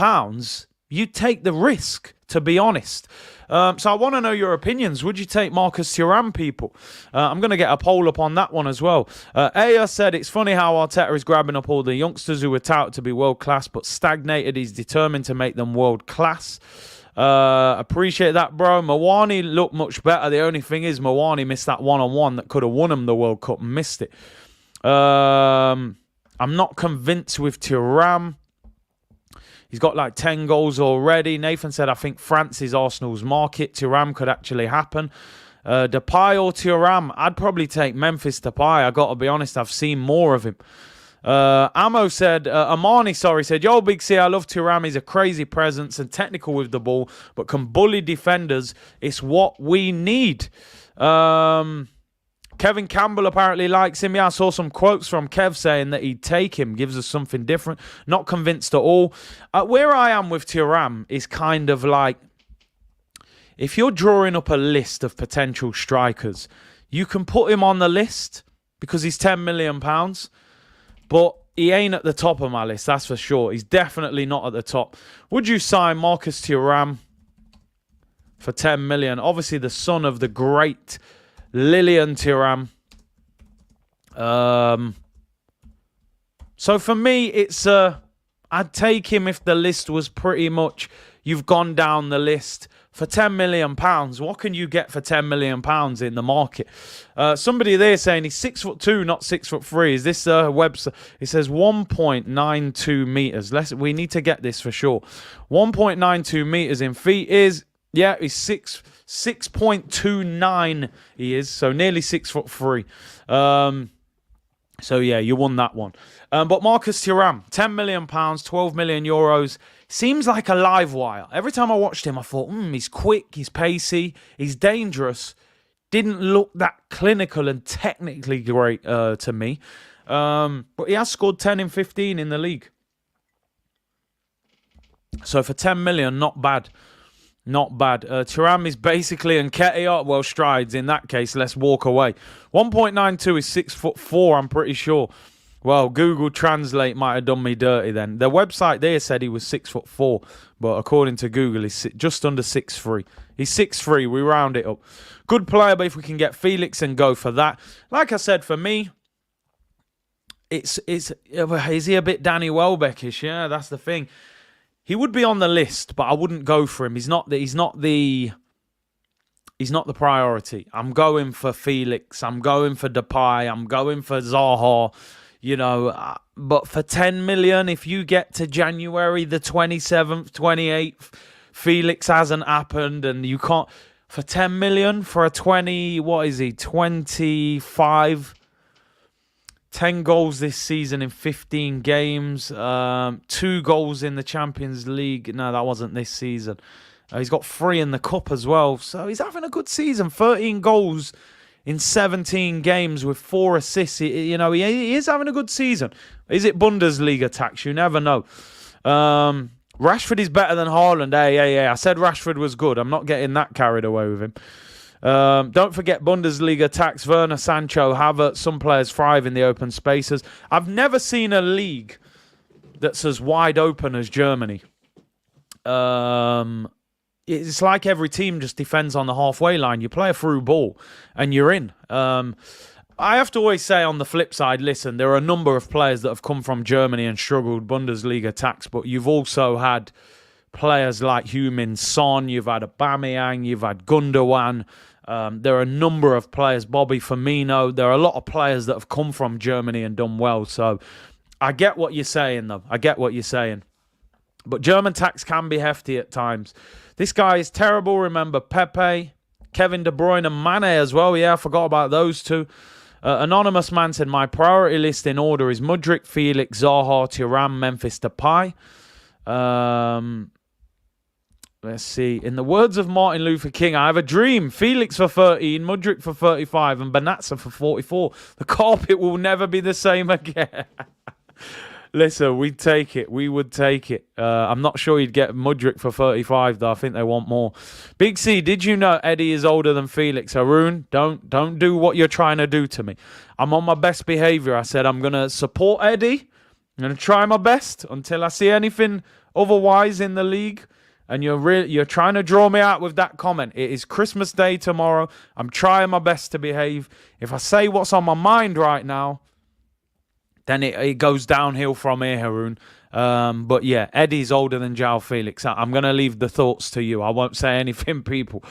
you take the risk, to be honest. So I want to know your opinions. Would you take Marcus Thuram, people? I'm going to get a poll up on that one as well. Aya said, it's funny how Arteta is grabbing up all the youngsters who were touted to be world-class but stagnated. He's determined to make them world-class. Appreciate that, bro. Mawani looked much better. The only thing is Mawani missed that one-on-one that could have won him the World Cup and missed it. I'm not convinced with Thuram. He's got like 10 goals already. Nathan said, I think France is Arsenal's market. Thuram could actually happen. Depay or Thuram? I'd probably take Memphis Depay. I got to be honest, I've seen more of him. Amani said, yo, Big C, I love Thuram. He's a crazy presence and technical with the ball, but can bully defenders. It's what we need. Kevin Campbell apparently likes him. Yeah, I saw some quotes from Kev saying that he'd take him, gives us something different. Not convinced at all. Where I am with Thuram is kind of like, if you're drawing up a list of potential strikers, you can put him on the list because he's £10 million, but he ain't at the top of my list, that's for sure. He's definitely not at the top. Would you sign Marcus Thuram for 10 million? Obviously, the son of the great Lilian Thuram. So for me, it's I'd take him if the list was pretty much, you've gone down the list for £10 million. What can you get for £10 million in the market? Somebody there saying he's 6'2", not 6'3". Is this website? It says 1.92 meters. We need to get this for sure. 1.92 meters in feet is, yeah, he's 6.29. He is, so nearly 6'3". So yeah, you won that one. But Marcus Thuram, £10 million, 12 million euros. Seems like a live wire. Every time I watched him, I thought, he's quick, he's pacey, he's dangerous. Didn't look that clinical and technically great to me. But he has scored 10 in 15 in the league. So for 10 million, not bad. Not bad. Thuram is basically Nketiah. Well, strides. In that case, let's walk away. 1.92 is 6'4", I'm pretty sure. Well, Google Translate might have done me dirty then. The website there said he was 6'4", but according to Google, he's just under 6'3". He's 6'3". We round it up. Good player, but if we can get Felix and go for that. Like I said, for me, is he a bit Danny Welbeckish? Yeah, that's the thing. He would be on the list, but I wouldn't go for him. He's not the priority. I'm going for Felix. I'm going for Depay. I'm going for Zaha. You know, but for 10 million, if you get to January the 27th, 28th, Felix hasn't happened, and you can't for 10 million for a 25. 10 goals this season in 15 games. 2 goals in the Champions League. No, that wasn't this season. He's got 3 in the Cup as well. So he's having a good season. 13 goals in 17 games with 4 assists. He is having a good season. Is it Bundesliga tax? You never know. Rashford is better than Haaland. Hey. I said Rashford was good. I'm not getting that carried away with him. Don't forget Bundesliga tax. Werner, Sancho, Havertz. Some players thrive in the open spaces. I've never seen a league that's as wide open as Germany. It's like every team just defends on the halfway line. You play a through ball and you're in. I have to always say on the flip side, listen, there are a number of players that have come from Germany and struggled Bundesliga tax, but you've also had players like Heung-min Son, you've had Aubameyang, you've had Gundogan. There are a number of players, Bobby Firmino. There are a lot of players that have come from Germany and done well. So I get what you're saying, though. I get what you're saying. But German tax can be hefty at times. This guy is terrible. Remember Pepe, Kevin De Bruyne and Mane as well. Yeah, I forgot about those two. Anonymous man said, my priority list in order is Mudryk, Felix, Zaha, Thuram, Memphis Depay. Let's see. In the words of Martin Luther King, I have a dream. Felix for 13, Mudryk for 35, and Benazza for 44. The carpet will never be the same again. Listen, we'd take it. We would take it. I'm not sure you'd get Mudryk for 35, though. I think they want more. Big C, did you know Eddie is older than Felix? Haroon, don't do what you're trying to do to me. I'm on my best behavior. I said I'm going to support Eddie. I'm going to try my best until I see anything otherwise in the league. And you're trying to draw me out with that comment. It is Christmas Day tomorrow. I'm trying my best to behave. If I say what's on my mind right now, then it goes downhill from here, Haroon. But yeah, Eddie's older than Joao Felix. I'm going to leave the thoughts to you. I won't say anything, people.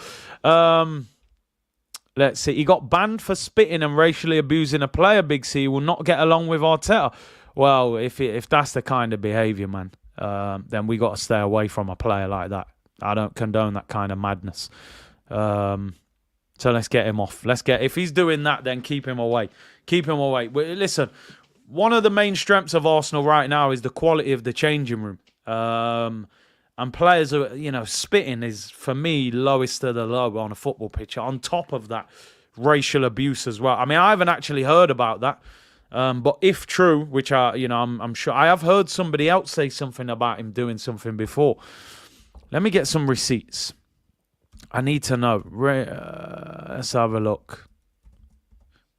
Let's see. He got banned for spitting and racially abusing a player, Big C. He will not get along with Arteta. Well, if that's the kind of behaviour, man, then we got to stay away from a player like that. I don't condone that kind of madness. So let's get him off. If he's doing that, then keep him away. Keep him away. Listen, one of the main strengths of Arsenal right now is the quality of the changing room. And players are, spitting is, for me, lowest of the low on a football pitch. On top of that, racial abuse as well. I mean, I haven't actually heard about that. But if true, which I'm sure I have heard somebody else say something about him doing something before. Let me get some receipts. I need to know. Let's have a look.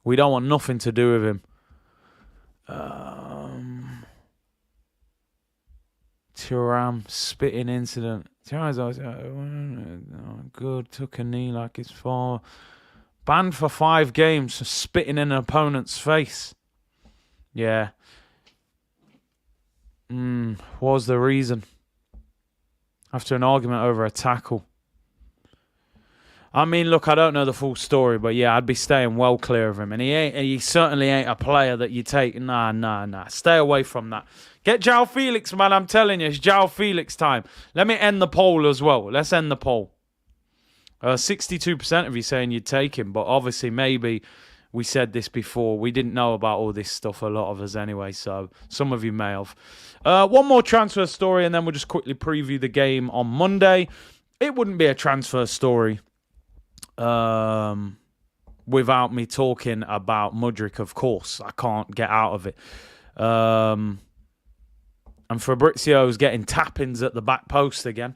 We don't want nothing to do with him. Thuram spitting incident. Good, took a knee like his father. Banned for 5 games for spitting in an opponent's face. Yeah. What was the reason? after an argument over a tackle. I mean, look, I don't know the full story, but yeah, I'd be staying well clear of him. And he certainly ain't a player that you take. Nah. Stay away from that. Get Joao Felix, man. I'm telling you, it's Joao Felix time. Let me end the poll as well. Let's end the poll. 62% of you saying you'd take him, but obviously maybe we said this before. We didn't know about all this stuff, a lot of us anyway, so some of you may have. One more transfer story, and then we'll just quickly preview the game on Monday. It wouldn't be a transfer story without me talking about Mudryk, of course. I can't get out of it. And Fabrizio's getting tap-ins at the back post again.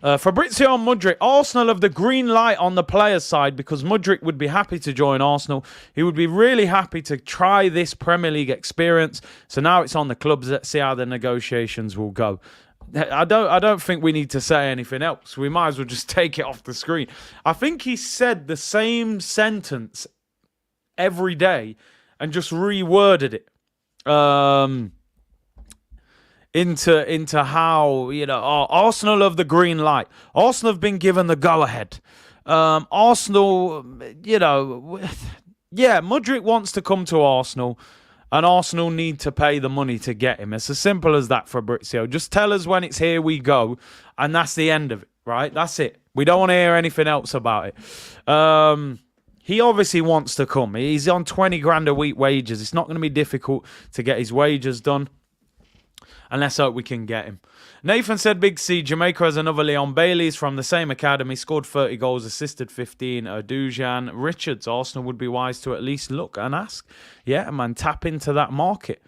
Fabrizio and Mudryk. Arsenal have the green light on the players' side because Mudryk would be happy to join Arsenal. He would be really happy to try this Premier League experience. So now it's on the clubs. Let's see how the negotiations will go. I don't think we need to say anything else. We might as well just take it off the screen. I think he said the same sentence every day and just reworded it into how, Arsenal have the green light. Arsenal have been given the go-ahead. Arsenal, Mudryk wants to come to Arsenal. And Arsenal need to pay the money to get him. It's as simple as that, Fabrizio. Just tell us when it's here we go. And that's the end of it, right? That's it. We don't want to hear anything else about it. He obviously wants to come. He's on 20 grand a week wages. It's not going to be difficult to get his wages done. And let's hope we can get him. Nathan said, Big C, Jamaica has another Leon Bailey's from the same academy. Scored 30 goals, assisted 15. Dujan Richards. Arsenal would be wise to at least look and ask. Yeah, man, tap into that market.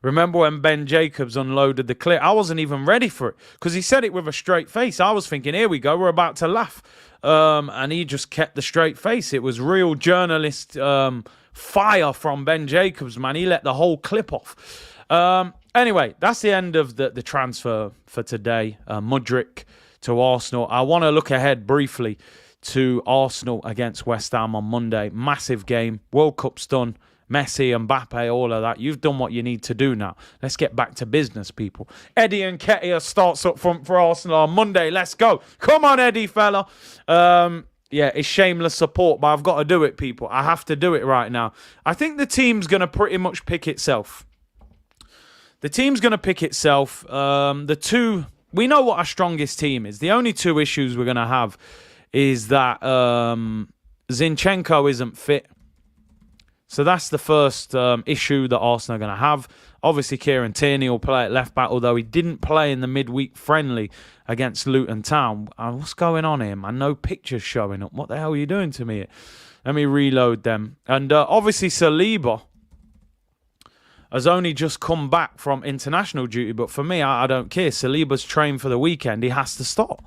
Remember when Ben Jacobs unloaded the clip? I wasn't even ready for it because he said it with a straight face. I was thinking, here we go, we're about to laugh. And he just kept the straight face. It was real journalist fire from Ben Jacobs, man. He let the whole clip off. Anyway, that's the end of the transfer for today. Mudryk to Arsenal. I want to look ahead briefly to Arsenal against West Ham on Monday. Massive game. World Cup's done. Messi, Mbappe, all of that. You've done what you need to do now. Let's get back to business, people. Eddie Nketiah starts up front for Arsenal on Monday. Let's go. Come on, Eddie, fella. It's shameless support, but I've got to do it, people. I have to do it right now. I think the team's going to pretty much pick itself. The team's going to pick itself. We know what our strongest team is. The only two issues we're going to have is that Zinchenko isn't fit. So that's the first issue that Arsenal are going to have. Obviously, Kieran Tierney will play at left back, although he didn't play in the midweek friendly against Luton Town. What's going on here, man? No pictures showing up. What the hell are you doing to me? Let me reload them. And obviously, Saliba has only just come back from international duty, but for me, I don't care. Saliba's trained for the weekend. He has to start.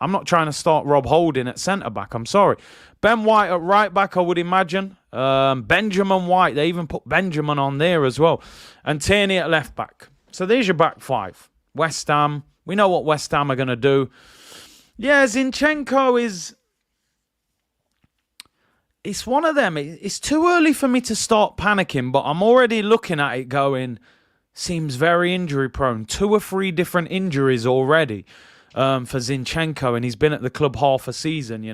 I'm not trying to start Rob Holding at centre-back. I'm sorry. Ben White at right-back, I would imagine. Benjamin White. They even put Benjamin on there as well. And Tierney at left-back. So there's your back five. West Ham. We know what West Ham are going to do. Yeah, Zinchenko is... It's one of them. It's too early for me to start panicking, but I'm already looking at it going, seems very injury-prone. 2 or 3 different injuries already for Zinchenko, and he's been at the club half a season,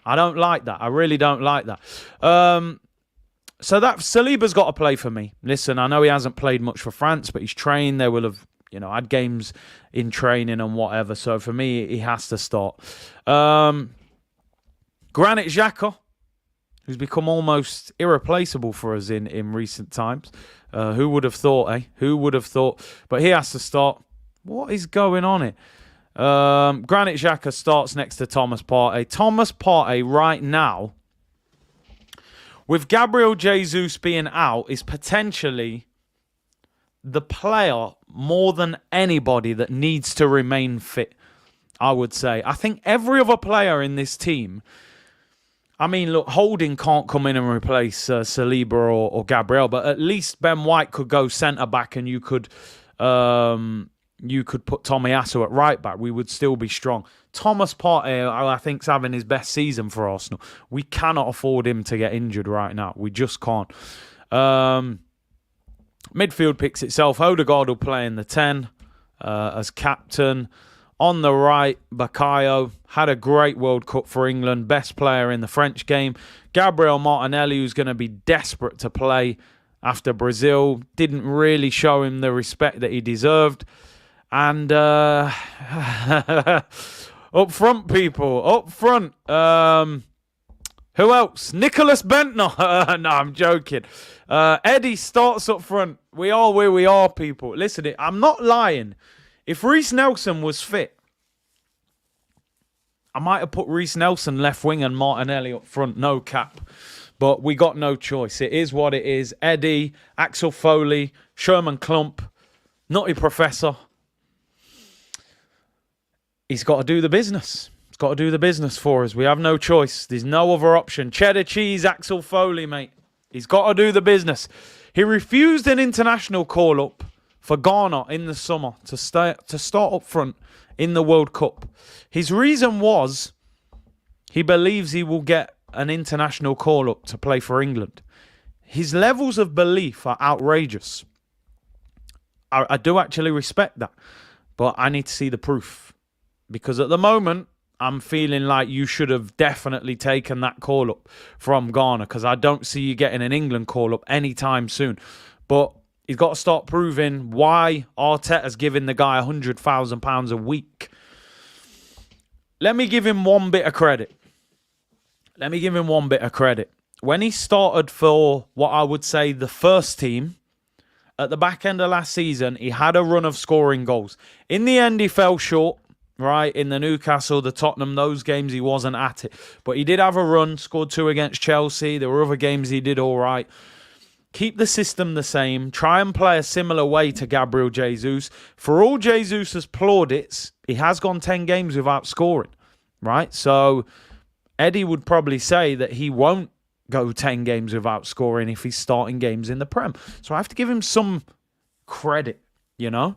I don't like that. I really don't like that. So that Saliba's got to play for me. Listen, I know he hasn't played much for France, but he's trained. They will have, had games in training and whatever. So for me, he has to start. Granit Xhaka, who's become almost irreplaceable for us in recent times. Who would have thought, eh? Who would have thought? But he has to start. What is going on here? Granit Xhaka starts next to Thomas Partey. Thomas Partey right now, with Gabriel Jesus being out, is potentially the player more than anybody that needs to remain fit, I would say. I think every other player in this team... I mean, look, Holding can't come in and replace Saliba or Gabriel, but at least Ben White could go centre-back and you could put Tomiyasu at right-back. We would still be strong. Thomas Partey, I think, is having his best season for Arsenal. We cannot afford him to get injured right now. We just can't. Midfield picks itself. Odegaard will play in the 10 as captain. On the right, Bakayo had a great World Cup for England, best player in the French game. Gabriel Martinelli, who's going to be desperate to play after Brazil, didn't really show him the respect that he deserved. And up front, people, up front. Who else? Nicholas Bentner. No, I'm joking. Eddie starts up front. We are where we are, people. Listen, I'm not lying. If Reece Nelson was fit, I might have put Reece Nelson left wing and Martinelli up front, no cap. But we got no choice. It is what it is. Eddie, Axel Foley, Sherman Klump, Nutty Professor. He's got to do the business. He's got to do the business for us. We have no choice. There's no other option. Cheddar cheese, Axel Foley, mate. He's got to do the business. He refused an international call-up for Ghana in the summer to start up front in the World Cup. His reason was he believes he will get an international call-up to play for England. His levels of belief are outrageous. I do actually respect that, but I need to see the proof. Because at the moment, I'm feeling like you should have definitely taken that call-up from Ghana, because I don't see you getting an England call-up anytime soon. But he's got to start proving why Arteta's giving the guy £100,000 a week. Let me give him one bit of credit. When he started for what I would say the first team, at the back end of last season, he had a run of scoring goals. In the end, he fell short, right? In the Newcastle, the Tottenham, those games he wasn't at it. But he did have a run, scored 2 against Chelsea. There were other games he did all right. Keep the system the same. Try and play a similar way to Gabriel Jesus. For all Jesus' plaudits, he has gone 10 games without scoring, right? So Eddie would probably say that he won't go 10 games without scoring if he's starting games in the Prem. So I have to give him some credit, you know?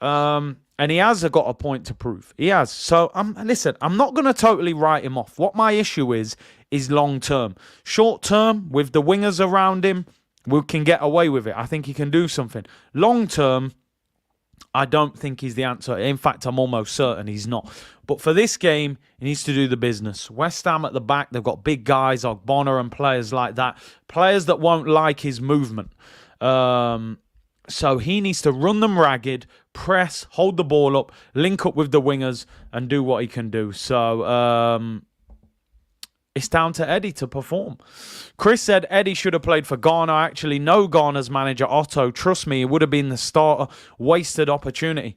And he has got a point to prove. He has. So, listen, I'm not going to totally write him off. What my issue is long-term. Short-term, with the wingers around him, we can get away with it. I think he can do something. Long-term, I don't think he's the answer. In fact, I'm almost certain he's not. But for this game, he needs to do the business. West Ham at the back, they've got big guys, Ogbonna and players like that. Players that won't like his movement. So he needs to run them ragged, press, hold the ball up, link up with the wingers, and do what he can do. So it's down to Eddie to perform. Chris said Eddie should have played for Ghana. I actually know Ghana's manager, Otto. Trust me, it would have been the starter. Wasted opportunity.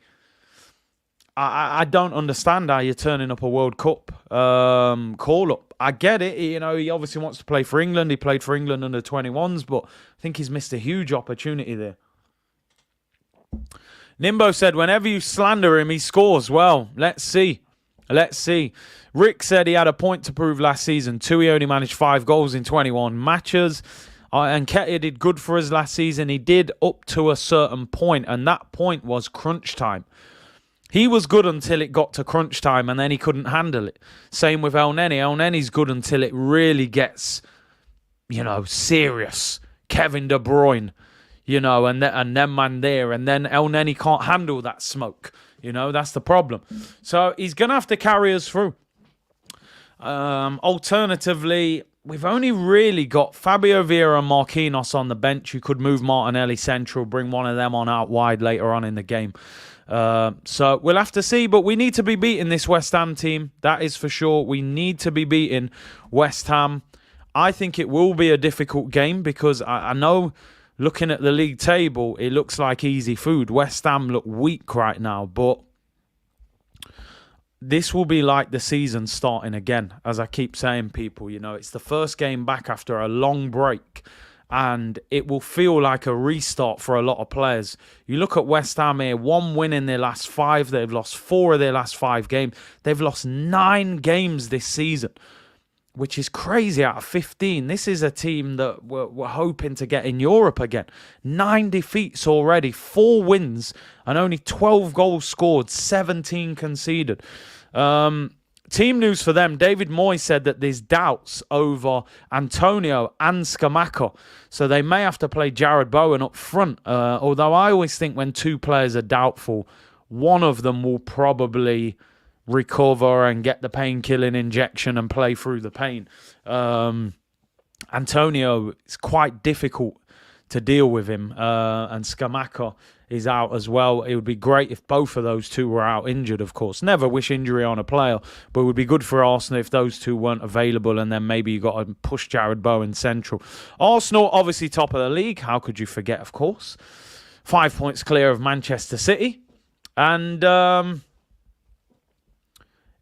I don't understand how you're turning up a World Cup call-up. I get it. You know, he obviously wants to play for England. He played for England under 21s, but I think he's missed a huge opportunity there. Nimbo said, whenever you slander him, he scores. Well, let's see. Rick said he had a point to prove last season. He only managed 5 goals in 21 matches. And Nketiah did good for us last season. He did up to a certain point, and that point was crunch time. He was good until it got to crunch time, and then he couldn't handle it. Same with El Neni. El Neni's good until it really gets, serious. Kevin De Bruyne, and then man there. And then El Neni can't handle that smoke. That's the problem. So he's going to have to carry us through. Alternatively, we've only really got Fabio Vieira and Marquinhos on the bench. You could move Martinelli central, bring one of them on out wide later on in the game. So we'll have to see, but we need to be beating this West Ham team. That is for sure. We need to be beating West Ham. I think it will be a difficult game because I know looking at the league table, it looks like easy food. West Ham look weak right now, but this will be like the season starting again. As I keep saying, people, it's the first game back after a long break. And it will feel like a restart for a lot of players. You look at West Ham here, 1 win in their last 5. They've lost 4 of their last 5 games. They've lost 9 games this season, which is crazy out of 15. This is a team that we're hoping to get in Europe again. 9 defeats already, 4 wins, and only 12 goals scored, 17 conceded. Team news for them, David Moyes said that there's doubts over Antonio and Scamacca. So they may have to play Jared Bowen up front. Although I always think when 2 players are doubtful, one of them will probably recover and get the pain-killing injection and play through the pain. Antonio, it's quite difficult to deal with him, and Scamacca is out as well. It would be great if both of those two were out injured, of course. Never wish injury on a player, but it would be good for Arsenal if those two weren't available, and then maybe you got to push Jared Bowen central. Arsenal, obviously top of the league. How could you forget, of course? 5 points clear of Manchester City. And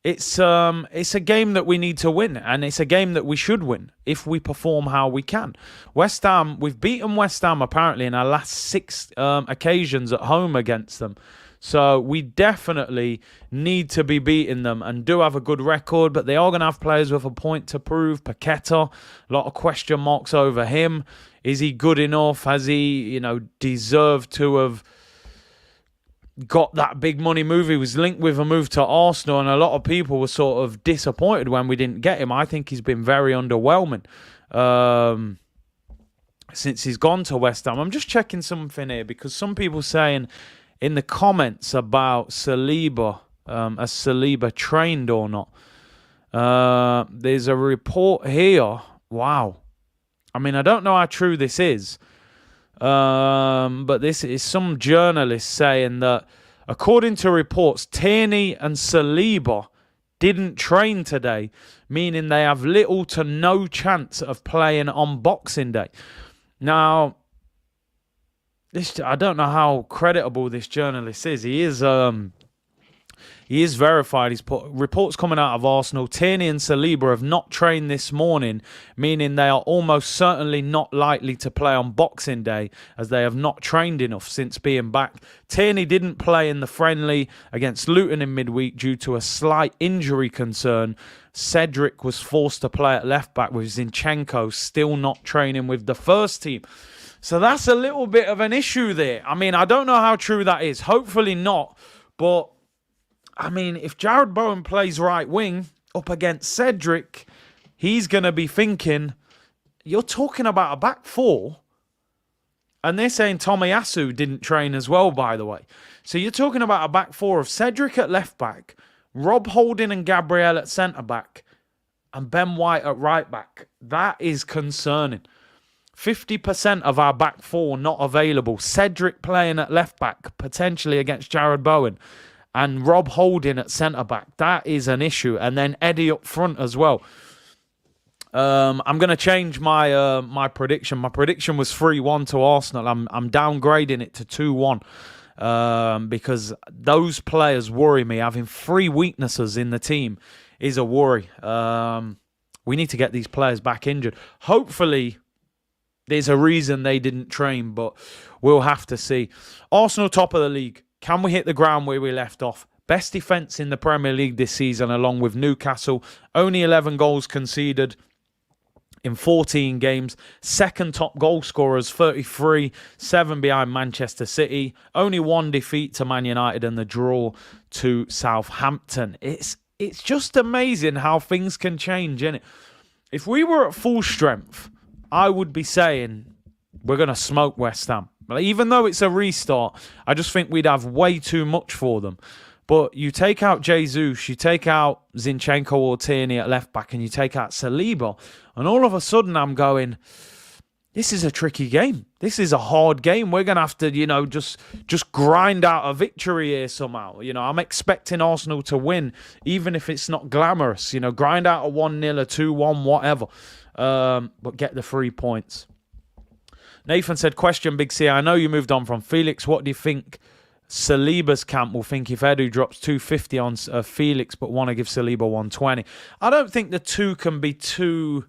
it's a game that we need to win, and it's a game that we should win if we perform how we can. West Ham, we've beaten West Ham apparently in our last 6 occasions at home against them. So we definitely need to be beating them and do have a good record, but they are going to have players with a point to prove. Paqueta, a lot of question marks over him. Is he good enough? Has he, deserved to have got that big money move? He was linked with a move to Arsenal, and a lot of people were sort of disappointed when we didn't get him. I think he's been very underwhelming since he's gone to West Ham. I'm just checking something here because some people saying in the comments about Saliba, as Saliba trained or not. There's a report here. Wow. I mean, I don't know how true this is. But this is some journalist saying that according to reports, Tierney and Saliba didn't train today, meaning they have little to no chance of playing on Boxing Day. Now, I don't know how creditable this journalist is. He is verified. He's put reports coming out of Arsenal. Tierney and Saliba have not trained this morning, meaning they are almost certainly not likely to play on Boxing Day, as they have not trained enough since being back. Tierney didn't play in the friendly against Luton in midweek due to a slight injury concern. Cedric was forced to play at left back, with Zinchenko still not training with the first team. So that's a little bit of an issue there. I mean, I don't know how true that is. Hopefully not, but I mean, if Jared Bowen plays right wing up against Cedric, he's going to be thinking, you're talking about a back 4. And they're saying Tomiyasu didn't train as well, by the way. So you're talking about a back 4 of Cedric at left back, Rob Holding and Gabriel at centre back, and Ben White at right back. That is concerning. 50% of our back 4 not available. Cedric playing at left back, potentially against Jared Bowen, and Rob Holding at centre-back. That is an issue. And then Eddie up front as well. I'm going to change my my prediction. My prediction was 3-1 to Arsenal. I'm downgrading it to 2-1 because those players worry me. Having 3 weaknesses in the team is a worry. We need to get these players back injured. Hopefully, there's a reason they didn't train, but we'll have to see. Arsenal top of the league. Can we hit the ground where we left off? Best defence in the Premier League this season, along with Newcastle. Only 11 goals conceded in 14 games. Second top goal scorers, 33. 7 behind Manchester City. Only 1 defeat to Man United and the draw to Southampton. It's just amazing how things can change, isn't it? If we were at full strength, I would be saying we're going to smoke West Ham. Even though it's a restart, I just think we'd have way too much for them. But you take out Jesus, you take out Zinchenko or Tierney at left back, and you take out Saliba, and all of a sudden I'm going, this is a tricky game. This is a hard game. We're going to have to, just grind out a victory here somehow. I'm expecting Arsenal to win, even if it's not glamorous. Grind out a 1-0, a 2-1, whatever. But get the 3 points. Nathan said, question, Big C, I know you moved on from Felix. What do you think Saliba's camp will think if Edu drops 250 on Felix but want to give Saliba 120? I don't think the two can be too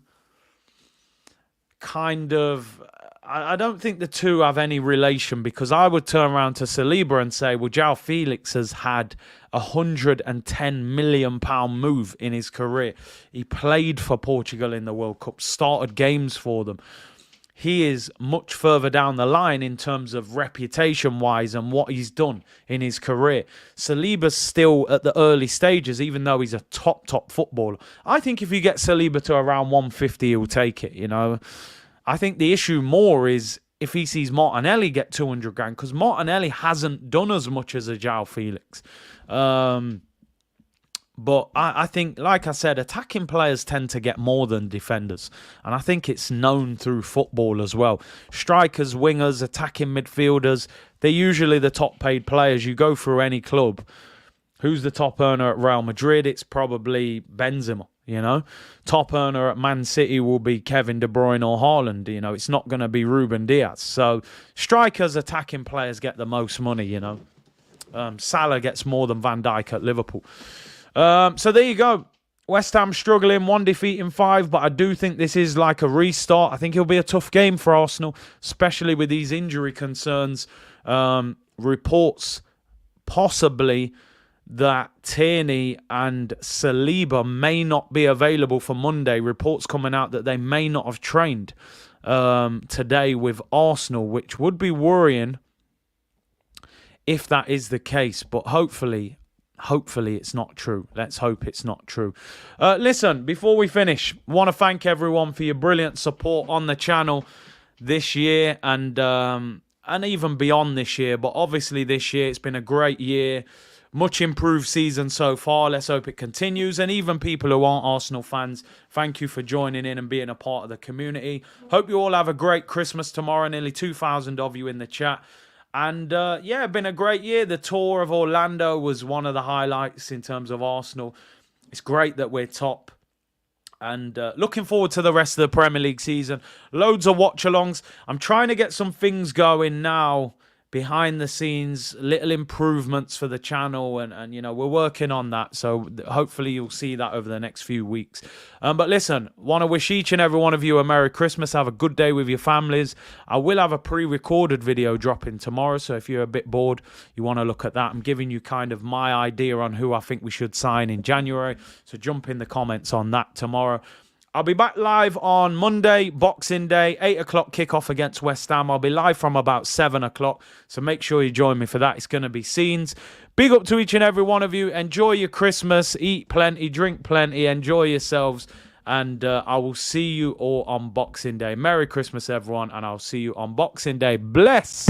kind of... I don't think the two have any relation, because I would turn around to Saliba and say, well, Joao Felix has had a £110 million move in his career. He played for Portugal in the World Cup, started games for them. He is much further down the line in terms of reputation-wise and what he's done in his career. Saliba's still at the early stages, even though he's a top footballer. I think if you get Saliba to around 150, he'll take it, I think the issue more is if he sees Martinelli get 200 grand, because Martinelli hasn't done as much as a Joao Felix. But I think, like I said, attacking players tend to get more than defenders. And I think it's known through football as well. Strikers, wingers, attacking midfielders, they're usually the top paid players. You go through any club. Who's the top earner at Real Madrid? It's probably Benzema, you know. Top earner at Man City will be Kevin De Bruyne or Haaland, you know. It's not going to be Ruben Diaz. So strikers, attacking players get the most money, you know. Salah gets more than Van Dijk at Liverpool. So there you go. West Ham struggling, 1 defeat in 5, but I do think this is like a restart. I think it'll be a tough game for Arsenal, especially with these injury concerns. Reports possibly that Tierney and Saliba may not be available for Monday. Reports coming out that they may not have trained today with Arsenal, which would be worrying if that is the case. But hopefully it's not true. Let's hope it's not true. Listen, before we finish, want to thank everyone for your brilliant support on the channel this year and even beyond this year. But obviously this year, it's been a great year. Much improved season so far. Let's hope it continues. And even people who aren't Arsenal fans, thank you for joining in and being a part of the community. Hope you all have a great Christmas tomorrow. Nearly 2,000 of you in the chat. And yeah, been a great year. The tour of Orlando was one of the highlights in terms of Arsenal. It's great that we're top. And looking forward to the rest of the Premier League season. Loads of watch-alongs. I'm trying to get some things going now behind the scenes, little improvements for the channel, and you know, we're working on that, so hopefully you'll see that over the next few weeks. But listen, want to wish each and every one of you a Merry Christmas. Have a good day with your families. I will have a pre-recorded video dropping tomorrow, so if you're a bit bored, you want to look at that. I'm giving you kind of my idea on who I think we should sign in January, so jump in the comments on that tomorrow. I'll be back live on Monday, Boxing Day, 8 o'clock kickoff against West Ham. I'll be live from about 7 o'clock, so make sure you join me for that. It's going to be scenes. Big up to each and every one of you. Enjoy your Christmas. Eat plenty, drink plenty, enjoy yourselves. And I will see you all on Boxing Day. Merry Christmas, everyone, and I'll see you on Boxing Day. Bless!